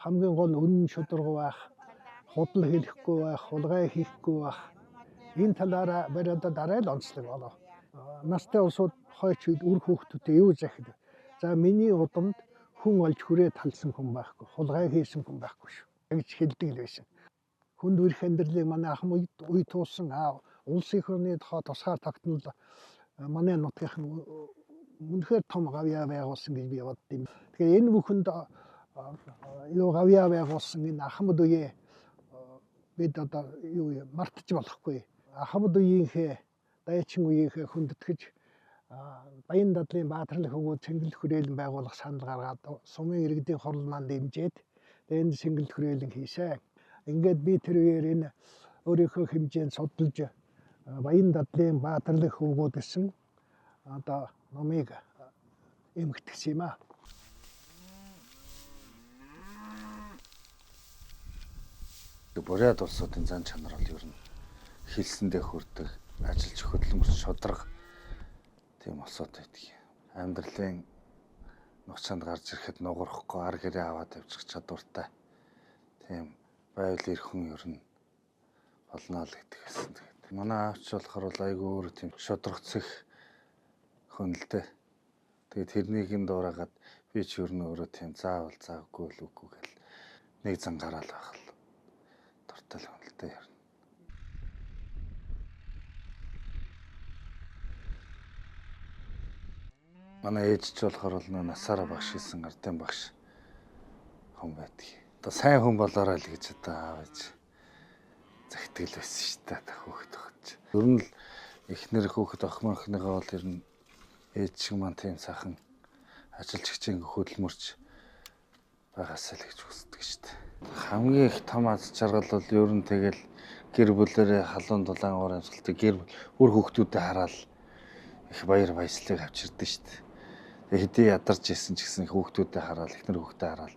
Хамгийн гол үнэн шударга байх, худал хэлэхгүй байх, хулгай хийхгүй байх. Энэ талаараа бариадад арай л онцлог болоо. Настай улсууд хойч үед үр хүүхдүүдэд юу захид. За миний удамд хүн олж хүрээ талсан хүн байхгүй, хулгай хийсэн хүн байхгүй шүү. Гэж хэлдэг л байсан. Хүнд үрх амьдралыг манай ахм үе туулсан улсын орны тусгаар тогтнол манай нутгийн үнэхээр том гавьяа байгуулсан гэж би боддیں۔ Тэгэхээр энэ бүхэнд юу гавьяа байгуулсан энэ ахмад үеэ бид одоо юу мартаж болохгүй. Ахмад үеийнхээ дайчин үеийнхээ хүндэтгэж Баян дадлын баатарлах хөвгүүд цэнгэлдэх хүрээлэн байгуулах санал гаргаад сумын иргэдийн хурал маань дэмжиж энэ цэнгэлдэх хүрээлэн хийсэн. Ингээд би тэр үеэр энэ өөрийнхөө хэмжээнд судалж Баян дадлын баатарлах хөвгүүд гэсэн одоо номыг эмгэгдсэн юм аа. Буряд улсуудын зан чанар бол ер нь хэлсэндээ хүрдэг, ажиллаж хөдөлмөрч шударга тийм улсууд байдаг. Амьдралын нухчанд гарч ирэхэд нугарахгүй ар гэрээ аваад явчих чадвартай. Тийм байвал эр хүн ер нь болно л гэдэг гэсэн. Манай аавч болохоор айгүй өөр тийм шударгацэх хөнөлтэй. Тэгээд тэрнийг нь дуурайгаад би ч ер нь өөрөө тийм заавал заавгүй л үгүй гэл нэг зан гараал байх л дуртай л хөнөлтэй ер нь. Манай ээж ч болохоор л насаараа багш хийсэн ардын багш хүн байдаг. Одоо сайн хүн болоорой л гэж одоо аав ээж захитгэл байсан шүү дээ хүүхэд өгч. Ер нь л эхнэр хүүхэд охмынхныгаа бол ер нь ээж шиг маань тийм сайхан ажиллаж хичээн хөдөлмөрч байгаасаа л гэж хүсдэг шүү дээ. Хамгийн их том аз жаргал бол ер нь тэгэл гэр бүлэрээ халуун дулаан уур амьсгалтай гэр бүр хүүхдүүдэд хараад их баяр баясгалыг авчирдээ шүү дээ. Хэдий ядарч исэн ч гэсэн хүүхдүүдэд хараад эхнэр хүүхдэд хараад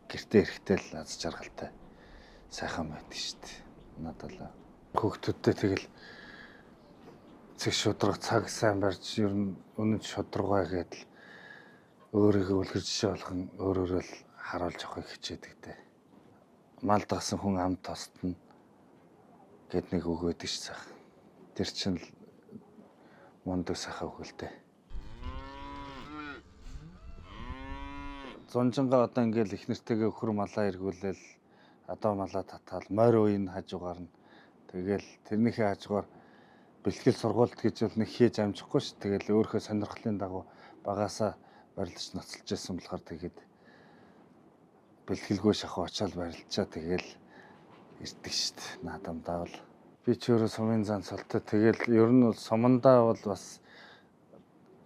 гэртээ эрэхтэй л аз жаргалтай сайхан байдаг шүү дээ. Надад хүүхдүүдтэй тэгэл цэг шударга цаг сайн барьж ер нь үнэн шударга гэдэл өөрийгөө үлгэр жишээ болгон өөрөөрөө л харуулж авахыг хичээдэг дээ. Мал дагсан хүн амт тосдно гэд нэг үг өгдөг ш сайхан. Тэр чинь л мундаг сайхан үг л дээ. Зунжингаа одоо ингээл их нэртэйгээ өхөр малаа эргүүлээл адуу малаа татаал морь уйн хажуугаар нь тэгэл тэрнийхээ хажуугаар бэлтгэл сургуульд гэж бол нэг хийж амжихгүй ш. Тэгэл өөрийнхөө сонирхлын дагуу багаасаа барилж ноцолж байсан болохоор тэгээд бэлтгэлгүй шахуу очиад барилчаа тэгэл ирдэг штт наадамдаа бол би ч өөрөө сумын зан цолтой тэгэл ер нь бол сумандаа бол бас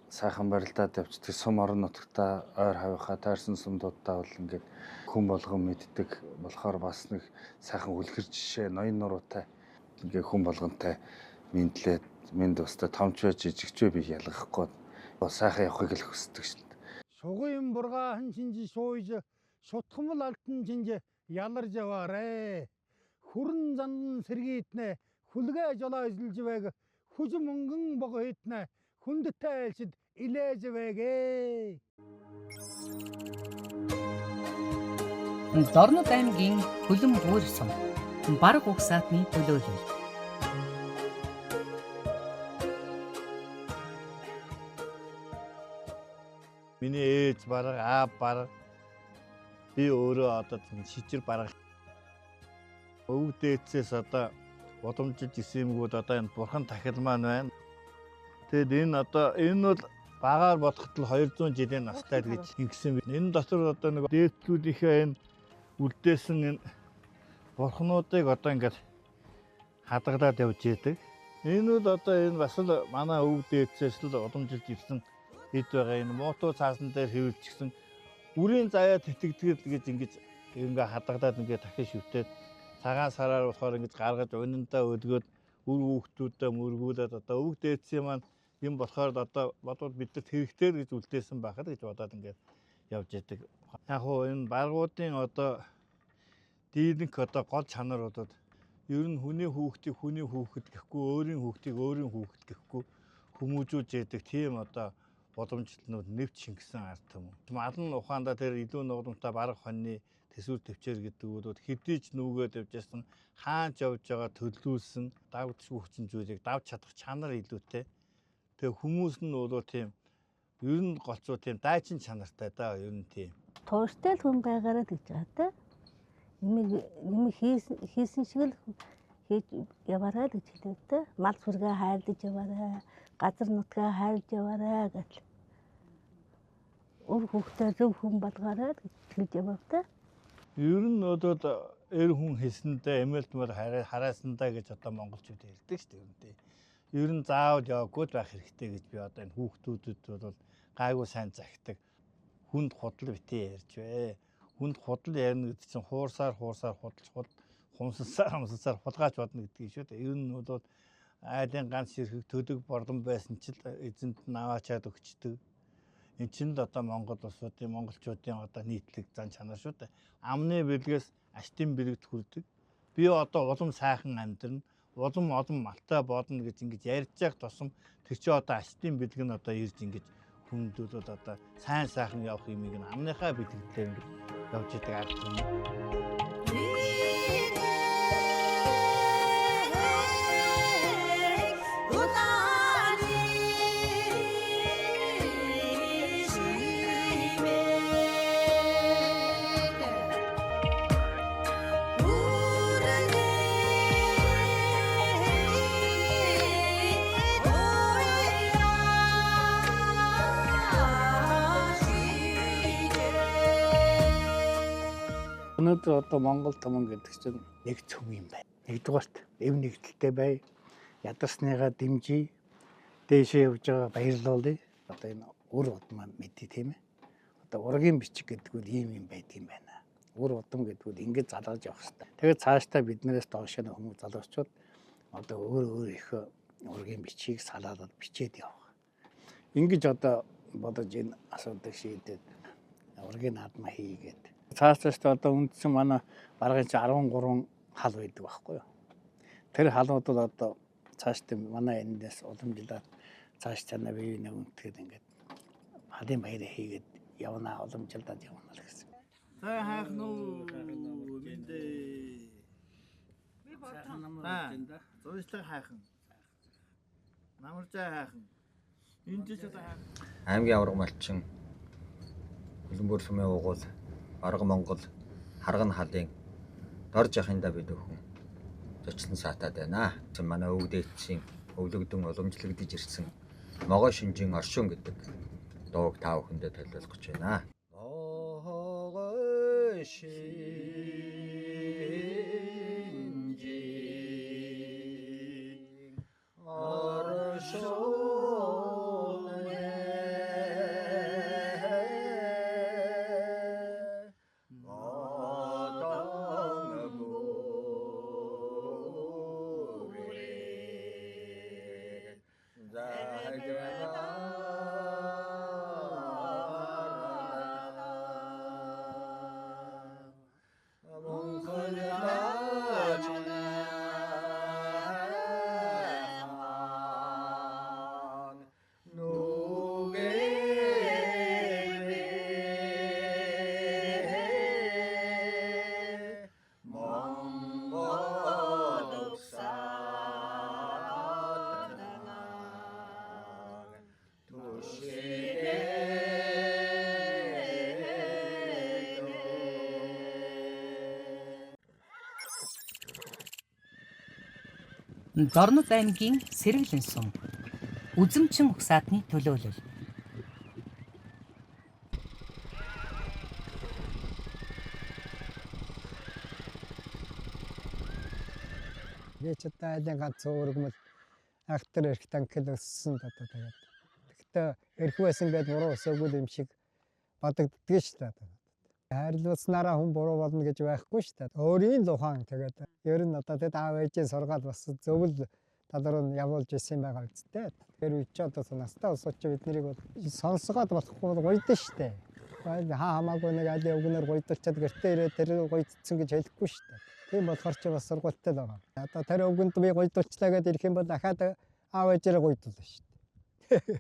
сайхан барилдаад явцдаг сум орон нутгата ойр хавийнхаа тойрсон сумдуудаа бол ингээд хүн болгон мэддэг болохоор бас нэг сайхан үлгэр жишээ ноён нуруутай ингээд хүн болгонтай мэдлээд минь тустай томч байж жижигч би ялгахгүй сайхан явахыг л хүсдэг шүү дээ. Сугын бургаан чинж сууж сутгамл алтан чинж яларж яваарэ. Хүрэн зандан сэргийтнэ хүлгээ жолоо эзэлж байг хүж мөнгөн бого хитнэ хүндтэй айлшид илээж байгээ. Дорнод аймгийн Хөлөн бүр сум бараг угсаатны төлөөлөл. Миний ээж бараг аав бараг би өөрөө одоо шижир бараг өвөг дээдсээс одоо боломжит эсэмгүүд одоо энэ бурхан тахил маань байна. Тэгэд энэ одоо энэ бол багаар бодоход л 200 жилийн настай гэж ингэсэн. Энэ дотор одоо нэг дээдлүүдийнхээ энэ үлдээсэн энэ бурхнуудыг одоо ингээд хадгалаад явж яадаг. Энэ бол одоо энэ бас л манай өвөг дээдсээс л уламжилж ирсэн хэд байгаа энэ муутуу цаасан дээр хэвлжсэн Үрийн заяа тэтгэдэг гэж ингэж ингээ хадагдаад ингээ дахин шүтээд цагаан сараар болохоор ингэж гаргаж унандаа өлгөөд үр хүүхдүүдэд мөргүүлээд одоо өвөг дээдсийн маань юм болохоор одоо бодвол бидэд хэрэгтэй гэж үлдээсэн байхад гэж бодоод ингээд явж яадаг. Яг хоо энэ баргуудын одоо дийлэнх одоо гол чанаруудад ер нь хүний хүүхдийг хүний хүүхэд гэхгүй, өөрийн хүүхдийг өөрийн хүүхэд гэхгүй хүмүүжүүлж яадаг тийм одоо боломжлолнууд нэвт шингэсэн ард түмэн. Алан ухаандаа тэр илүү нугламжтай бараг хоньны төсвөр төвчээр гэдэг үгүүд хэдий ч нүгээд явж байсан хаач явж байгаа төлөвлөсөн давж хүчин зүйлийг давж чадах чанар илүүтэй. Тэгээ хүмүүс нь бол тийм ер нь голцоо тийм дайчин чанартай да ер нь тийм. Тууштай л хүн байгаараа гэж байгаа та. Нэмэг хийсэн шиг л хийж яваарай гэж хэлээ та. Мал сүргээ хайрлаж яваарай. Газар нутгаа хайрлаж яваарай гэж. Өөр хүүхдээ зөв хүн болгоорой гэж хэлж яваа та. Ер нь одоо эр хүн хэлсэндээ эмээлтмөр хараасандаа гэж одоо монголчууд ярьдаг шүү дээ. Ер нь заавал яваагүй байх хэрэгтэй гэж би одоо энэ хүүхдүүдэд бол гайгүй сайн захидаг. Хүнд худал битээ ярьж бай. Хүнд худал ярина гэдэг чинь хуурсаар худалж хумсансаар хулгаач бодно гэдгийг шүү дээ. Ер нь бол айлын ганц ширхэг төдөг бордон байсан ч эзэнт нь аваачаад өгчдөг. Эн чинь л одоо Монгол улсуудын монголчуудын одоо нийтлэг зан чанар шүү дээ. Амны бэлгээс аштын бэлэгт хүрдэг. Би одоо улам сайхан амьдрна, улам олон малтай бодно гэж ингэж ярьж байгаа тусам тэр чи одоо аштын бэлэг нь одоо ирж ингэж хүмүүдүүд одоо сайн сайхан явах юмыг нь амныхаа бэлгэлээр ингэж явж идэг ард юм. Өнөөдөр одоо Монгол томон гэдэг чинь нэг зөв юм байна. Нэгдүгээрт эв нэгдэлтэй бай. Ядарсныгаа дэмжиж дээшээ явж байгаа баярлуулъя. Одоо энэ үр удмаа мэдээ тийм ээ. Одоо ургийн бичиг гэдэг нь ийм юм байдаг юм байна. Үр удам гэдэг нь ингэж залгаж явах хэрэгтэй. Тэгээд цаашдаа биднээс доош нь хүмүүс залгачууд одоо өөр их ургийн бичгийг салаад бичээд явах. Ингэж одоо бодож энэ асуудыг шийдээд ургийн наадмаа хийгээд цаашдаа одоо үндсэн манай баргын чи 13 хал байдаг байхгүй юу. Тэр халууд бол одоо цаашдаа манай эндээс уламжлаад цааш цаана бие нэг үнтгэхэд ингээд халын баяр хийгээд явна уламжлаад явна л гэсэн. За хайхан уу миндээ. Би бодсон намар энэ да. Зуршлаг хайхан. Намаржаа хайхан. Энд ч одоо аймгийн авраг малчин Улаанбуур сумын уугуул Барга Монгол Харган халын дор жахында бид өхөн зочлон саатаад байна. Чи манай өвөг дээдсийн өвлөгдөн уламжлагдж ирсэн могоо шинжийн оршин гэдэг дууг та бүхэндээ төлөвлөх гэж байна. Могоо шинжийн оршин Дорнод аймгийн Сэргэлэн сум үзэмчин угсаатны төлөөлөл. Би ч одоо айлын ганц өөргөмөл актер эрх танкил өссөн одоо тэгээд. Тэгэхдээ эрх байсан байд буруу өсөөгүй юм шиг бодогддгийг шүү дээ. Хайрлуулснараа хүн буруу болно гэж байхгүй шүү дээ. Өөрийн л ухаан тэгээд ер нь одоо тэгэд аав ээжийн сургаал бас зөвл талруу нь явуулж исэн байгаа үсттэй. Тэр үе чи одоо настай усууч бид нарыг бол сонсгоод болохгүй гойдсон шүү дээ. Хамаагүй нэг аль өвгнөр гойдолчод гэртээ ирээд тэр гойдсон гэж хэлэхгүй шүү дээ. Тийм болохоор чи бас сургуультай байгаа. Одоо тэр өвгөнд би гойдолчлаа гэдээ ирэх юм бол дахиад аав ээжээрээ гойдолно шүү дээ.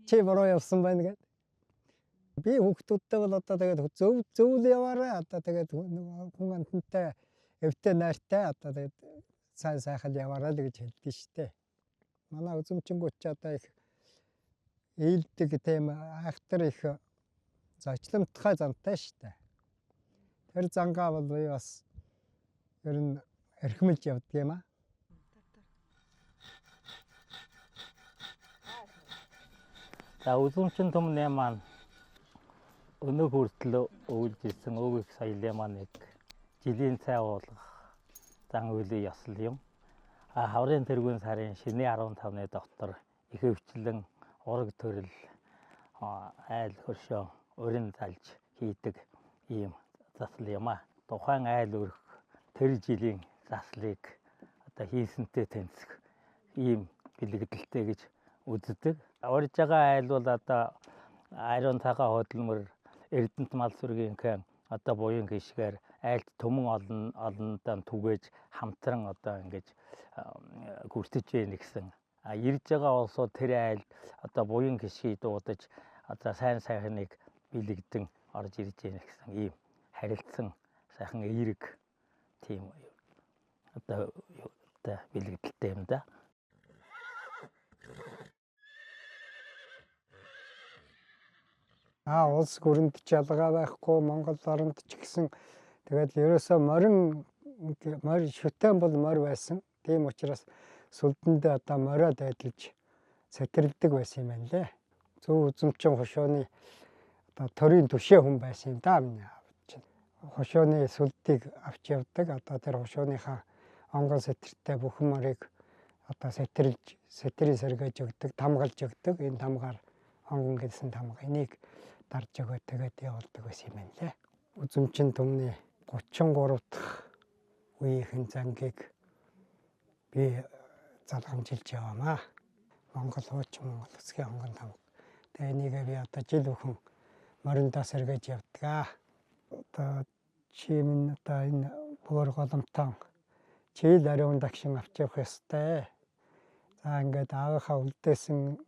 Чи буруу явсан байна гэдэг. Би хүүхдүүдтэй бол одоо тэгээд зөвл яваарай. Одоо тэгээд хүн амтантай эвтэй найртай одоо тэгээд сайхан яваарай л гэж хэлдэг шүү дээ. Манай үзэмчингүүд ч одоо их ээлдэг тийм айхтар их зочломтгой зантай шүү дээ. Тэр зангаа бол би бас ер нь эрхмэлж явдаг юм аа. За үзэмчин түмний маань өнөө хүртэл өвлж ирсэн өвөг соёлын маань нэг жилийн цай уулгах зан үйлийн ёслол юм. Хаврын тэргүүн сарын шөнийн 15-ны доктор их өвчлэн ураг төрөл айл хөршөө өрн залж хийдэг ийм заслал юм а. Тухайн айл өрх тэр жилийн заслыг одоо хийсэнтэй тэнцэх ийм бэлгэлдэлтэй гэж үздэг. Орж байгаа айл бол одоо ариун цагаан хөдөлмөр Эрдэнэт мал сүргийнхээ одоо буян гიშгээр айлт төмөн олондоо түгээж хамтран одоо ингэж гүртэж ийн гэсэн. Ирж байгаа улсууд тэр айл одоо буян гიშгийг дуудаж одоо сайн сайхныг бэлэгдэн орж ирж ийн гэсэн ийм харилцсан сайхан эерэг тийм одоо бэлэгдэлтэй юм да. Улс гүрэнд ч ялгаа байхгүй Монгол оронд ч гэсэн тэгээд ерөөсөө морин шүтэн бол морь байсан. Тийм учраас сүлдэндээ одоо мориод айдалж сэтэрэлдэг байсан юм байна лээ. Зөв үзэмчин хошооны одоо төрийн түшээ хүн байсан юм да миний аав чинь. Хошооны сүлдийг авч явдаг. Одоо тэр хошооныхаа онгон сэтэртэй бүхэн морийг одоо сэтэрийн сэргээж өгдөг, тамгалж өгдөг. Энэ тамгаар онгон гэсэн тамга энийг дарж өгөө тэгээд явуулдаг байсан юм байна лээ. Үзэмчин түмний 33 дахь үеийн зангийг би залгамжилж яваамаа. Монгол хуучин Монгол Улсын онгон тамга. Тэгээ энийг би одоо жил бүхэн мориндоо сэргээж явдаг. Одоо чимэн одоо энэ бүр голомтон чийл ариун дагшин авч явах ёстой. За ингээд аавынхаа үлдээсэн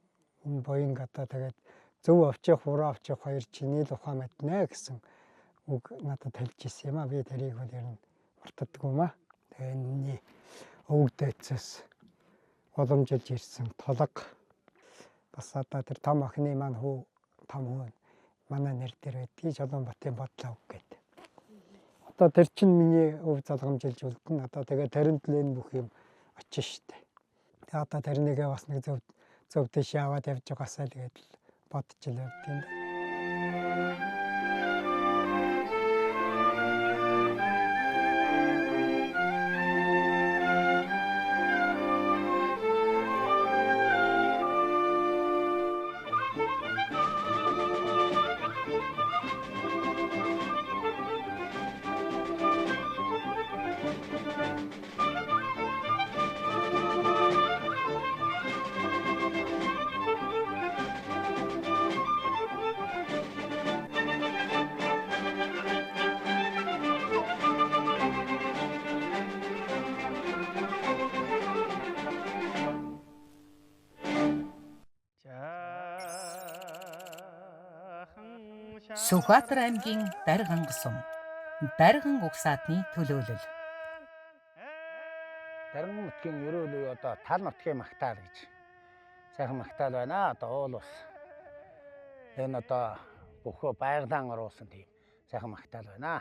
энэ буянг одоо тэгээд зөв авчих, буруу авчих хоёр чиний л ухаан мэднэ гэсэн үг надад хэлж ирсэн юм а. Би тэрийг бол ер нь мартадаггүй юм а. Тэгээ энэний өвөг дээдсээс уламжилж ирсэн толго бас одоо тэр том охины маань том хүн манай нэр дээр байдгийг Чулуунбатын бодлоо үг гэдэг. Одоо тэр чинь миний өв залгамжилж үлдэн. Одоо тэгээ таринд л энэ бүх юм очиж штэ. Тэгээ одоо тэрнийгээ бас нэг зөв тийш яваад явж байгаасаа тэгээд бодож л байд юм. Сүхбаатар аймгийн Дарган сум. Дарган угсаатны төлөөлөл. Дарган нутгийн ерөөл үе одоо тал нутгийн магтаал гэж сайхан магтаал байна. Одоо уул ус. Энэ одоо бүх байгалийн оруулсан тийм сайхан магтаал байна.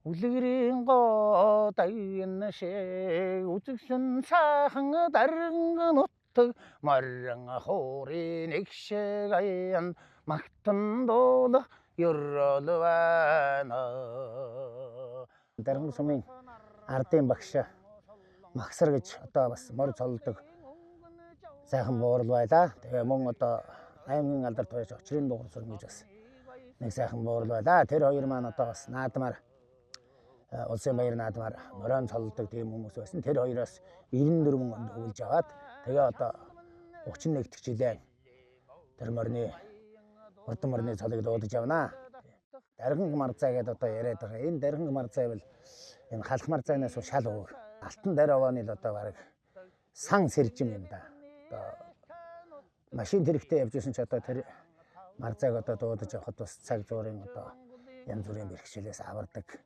Үлгэрийн годайн шиг үзэгсэн сайхан дарган нутг морин хуурын игшиг аян магтан дуулах ерөөл байна. Дарган сумын ардын багш Магсар гэж одоо бас морь цолдог сайхан буурал байлаа. Тэгээ мөн одоо аймгийн алдарт байж очрын дугур сүрэн гэж бас нэг сайхан буурал байлаа. Тэр хоёр маань одоо бас наадмаар улсын баяр наадмаар морин цолдог тийм хүмүүс байсан. Тэр хоёроос 94 онд өвлж агаад тэгээ одоо 31 дэх жилээ тэр морины урдан морины цолыг дуудаж явнаа. Дарган марзай гэдэг одоо яриад байгаа. Энэ дарган марзай бол энэ халах марзайнаас шал өөр. Алтан дарь овооны л одоо бараг сан сэржим юм да. Одоо машин тэрэгтэй явж исэн ч одоо тэр марзайг одоо дуудаж явахад бас цаг зуурын одоо янз бүрийн бэрхшээлээс авардаг.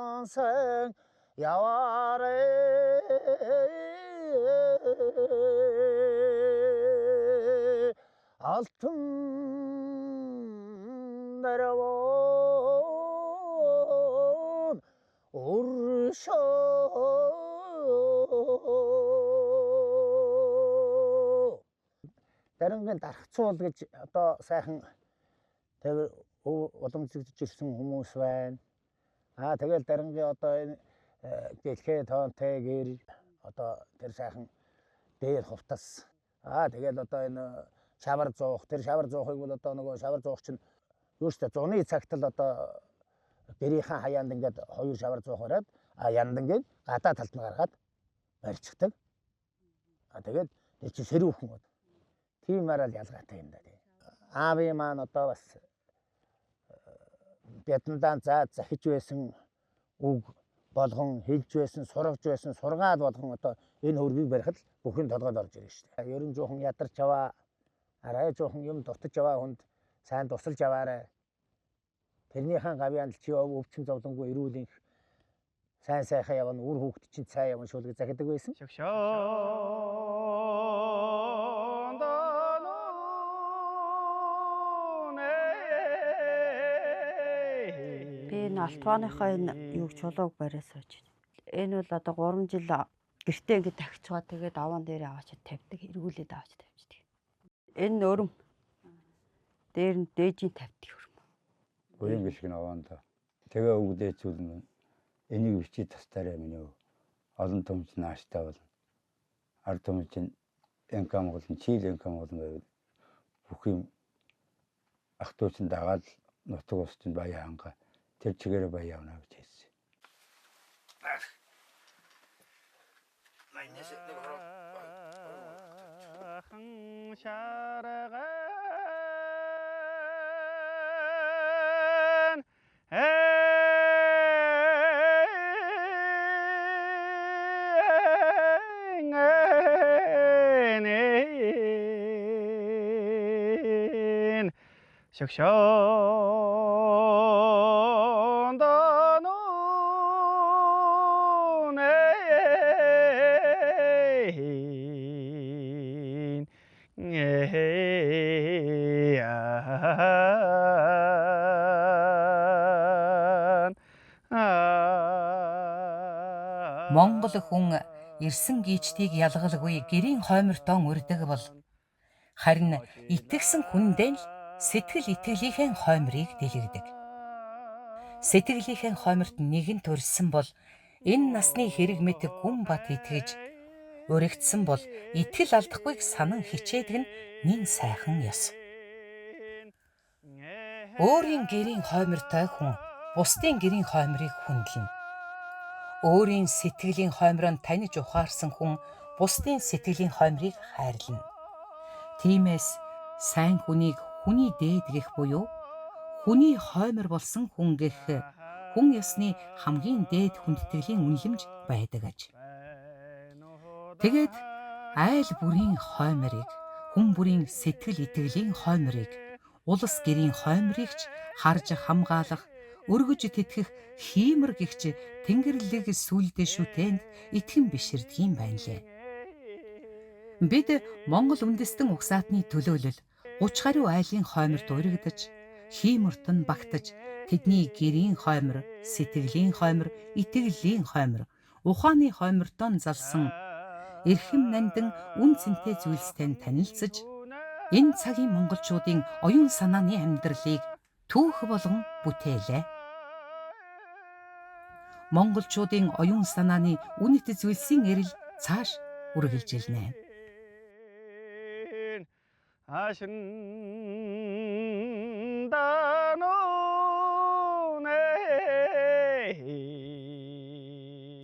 아인단생 야와래 altın 내려온 오르셔 다른 건 дарахцуул гэж одоо сайхан тэр уламжлагдж ирсэн хүмүүс байна. Тэгэл дарингийн одоо энэ гэлхээ тоонтэй гэр одоо тэр сайхан дээр хувтас. Тэгэл одоо энэ шавар зуух. Тэр шавар зуухыг бол одоо нөгөө шавар зуух чинь өөртөө зуны цагт л одоо гэрийнхэн хаяанд ингээд хоёр шавар зуух бариад янд ингээд гадаа талд нь гаргаад барьчихдаг. Тэгээд тэр чинь сэрүүхэн бод. Тиймээр л ялгаатай юм да. Аавын маань одоо бас бядандаан захиж байсан үг болгон хэлж байсан, сургаж байсан, сургаал болгон одоо энэ хөргийг барихад бүхэн толгойд орж ирнэ шүү дээ. Ерөн жоохон ядарч аваа, арай жоохон юм дутаж аваа хүнд сайн тусалж аваарай. Тэрнийхэн гавьяанд чи өвчин зовлонгүй эрүүл их сайн сайхан явна, үр хүүхэд чинь цай явна шүлэг захидаг байсан. Би энэ алтвааныхаа энэ юг чулууг бариад сууж байна. Энэ бол одоо 3 жил гэртээ ингэ тавьчихгаа тэгээд аван дээр аваач тавьдаг, эргүүлээд аваач тавьчихдаг. Энэ өрөм дээр нь дээжийн тавьдаг өрөм. Өөрийн гişг нь аваанда. Тэгээ өвгдээ зүйлнэ. Энийг бичиж тастаарай минь юу. Олон түмж нааштай болно. Ард түмж инкам болон чил инкам болон байвал бүх юм ах トゥ учин дагаад нутаг ус чинь баяа ханга тэр чигээр баяа явна гэж хэлсэн. Монгол хүн ирсэн гීчдийг ялгалгүй гэрийн хоймортон үрдэг бол харин итгэсэн хүндээ л сэтгэл итгэлийнхэн хоймрыг дэлгэдэг. Сэтгэлийнхээ хойморт нэгэн төрсөн бол энэ насны хэрэг мэт гүн бат итгэж өргөцсөн бол итгэл алдахгүйг санан хичээдэг нь нин сайхан ёс. Өөрийн гэрийн хоймортой хүн бусдын гэрийн хоймрыг хүндлэнэ. Өөрийн сэтгэлийн хоймроо таних ухаарсан хүн бусдын сэтгэлийн хоймрыг хайрлана. Тиймээс сайн хүнийг хүний дээд гэх буюу хүний хоймор болсон хүн гэх хүн ёсны хамгийн дээд хүндэтгэлийн үнэлэмж байдаг аж. Тэгээд айл бүрийн хойморыг, хүн бүрийн сэтгэл итгэлийн хойморыг, улс гэрийн хойморыг ч харж хамгаалах, өргөж тэтгэх хиймэр гихч Тэнгэрлэг сүлдэ шүтэнд итгэн биширдгийм байна лээ. Бид Монгол үндэстэн угсаатны төлөөлөл 30 гаруй айлын хойморт урагдаж, хиймөртөн багтаж тэдний гэрийн хоймор, сэтгэлийн хоймор, итгэлийн хоймор, ухааны хоймортон залсан эрхэм нандин үн цэнтэй зүйлстэй танилцж энэ цагийн монголчуудын оюун санааны амьдралыг түүх болгон бүтээлээ. Монголчуудын оюун санааны үнэт зүйлсийн эрэл цааш үргэлжилнэ.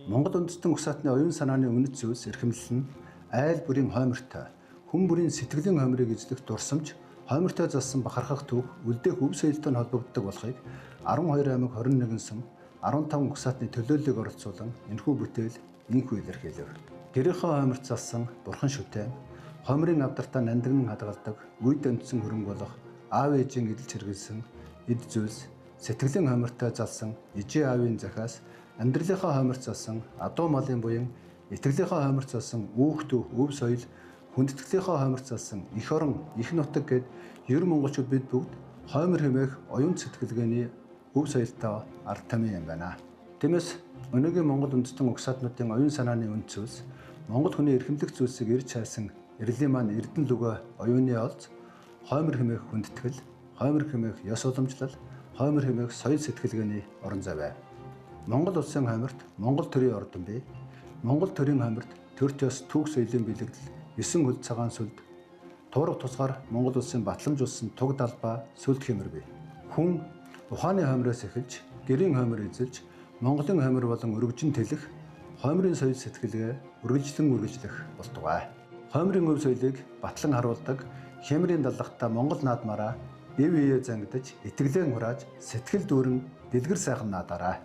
Монгол үндэстэн угсаатны оюун санааны үнэт зүйлс эрхэмлэл нь айл бүрийн хоймортой, хүн бүрийн сэтгэлийн хоймрыг эзлэх дурсамж, хоймортой залсан бахархах түүх, үлдээх өв соёлтой холбогддог болохыг 12 аймаг 21 сум 15 угсаатны төлөөллийг оролцуулан энэхүү бүтээл инхүү илэрхийлэв. Гэрийнхээ хойморт залсан бурхан шүтээн, хоймрын авдартаа нандинан хадгалдаг, үйд өндсөн хөрөнгө болох аав ээжийн эдэлж хэрэгэлсэн эд зүйлс, сэтгэлийн хоймортой залсан ижээ аавын захиас амьдралынхаа хойморт залсан адуу малын буян, итгэлийнхээ хойморт залсан үүхтүү, өв соёл, хүндэтгэлийнхээ хойморт залсан эх орон, их нутаг гэд ер монголчууд бид бүгд хоймор хэмээх оюун сэтгэлгээний өв соёлтой ард тамийн юм байна. Тиймээс өнөөгийн Монгол үндэстэн угсаатнуудын оюун санааны үнд зүйлс, монгол хүний эрхэмлэх зүйлсийг ирж хайсан эрлийн маань эрдэнэ лүгөө оюуны олз, хоймор хэмээх хүндэтгэл, хоймор хэмээх ёс уламжлал, хоймор хэмээх соёл сэтгэлгээний орон зай байв. Монгол улсын хойморт Монгол төрийн ордон бий. Монгол төрийн хойморт төрт ёс түүх соёлын бэлэгдэл 9 хөл цагаан сүлд, туурга тусгаар Монгол улсын батламжуулсан туг далбаа сүлд хэмэр бий. Хүн ухааны хоймроос эхэлж, гэрийн хоймор эзэлж, Монголын хоймор болон өргөжин тэлэх, хоймрын соёл сэтгэлгээ үргэлжлэх болтугай. Хоймрын өв соёлыг батлан харуулдаг хямрын даллахтаа Монгол наадмаараа эв ие зангидаж, итгэлэн хурааж, сэтгэл дүүрэн дэлгэр сайхан наадаарай.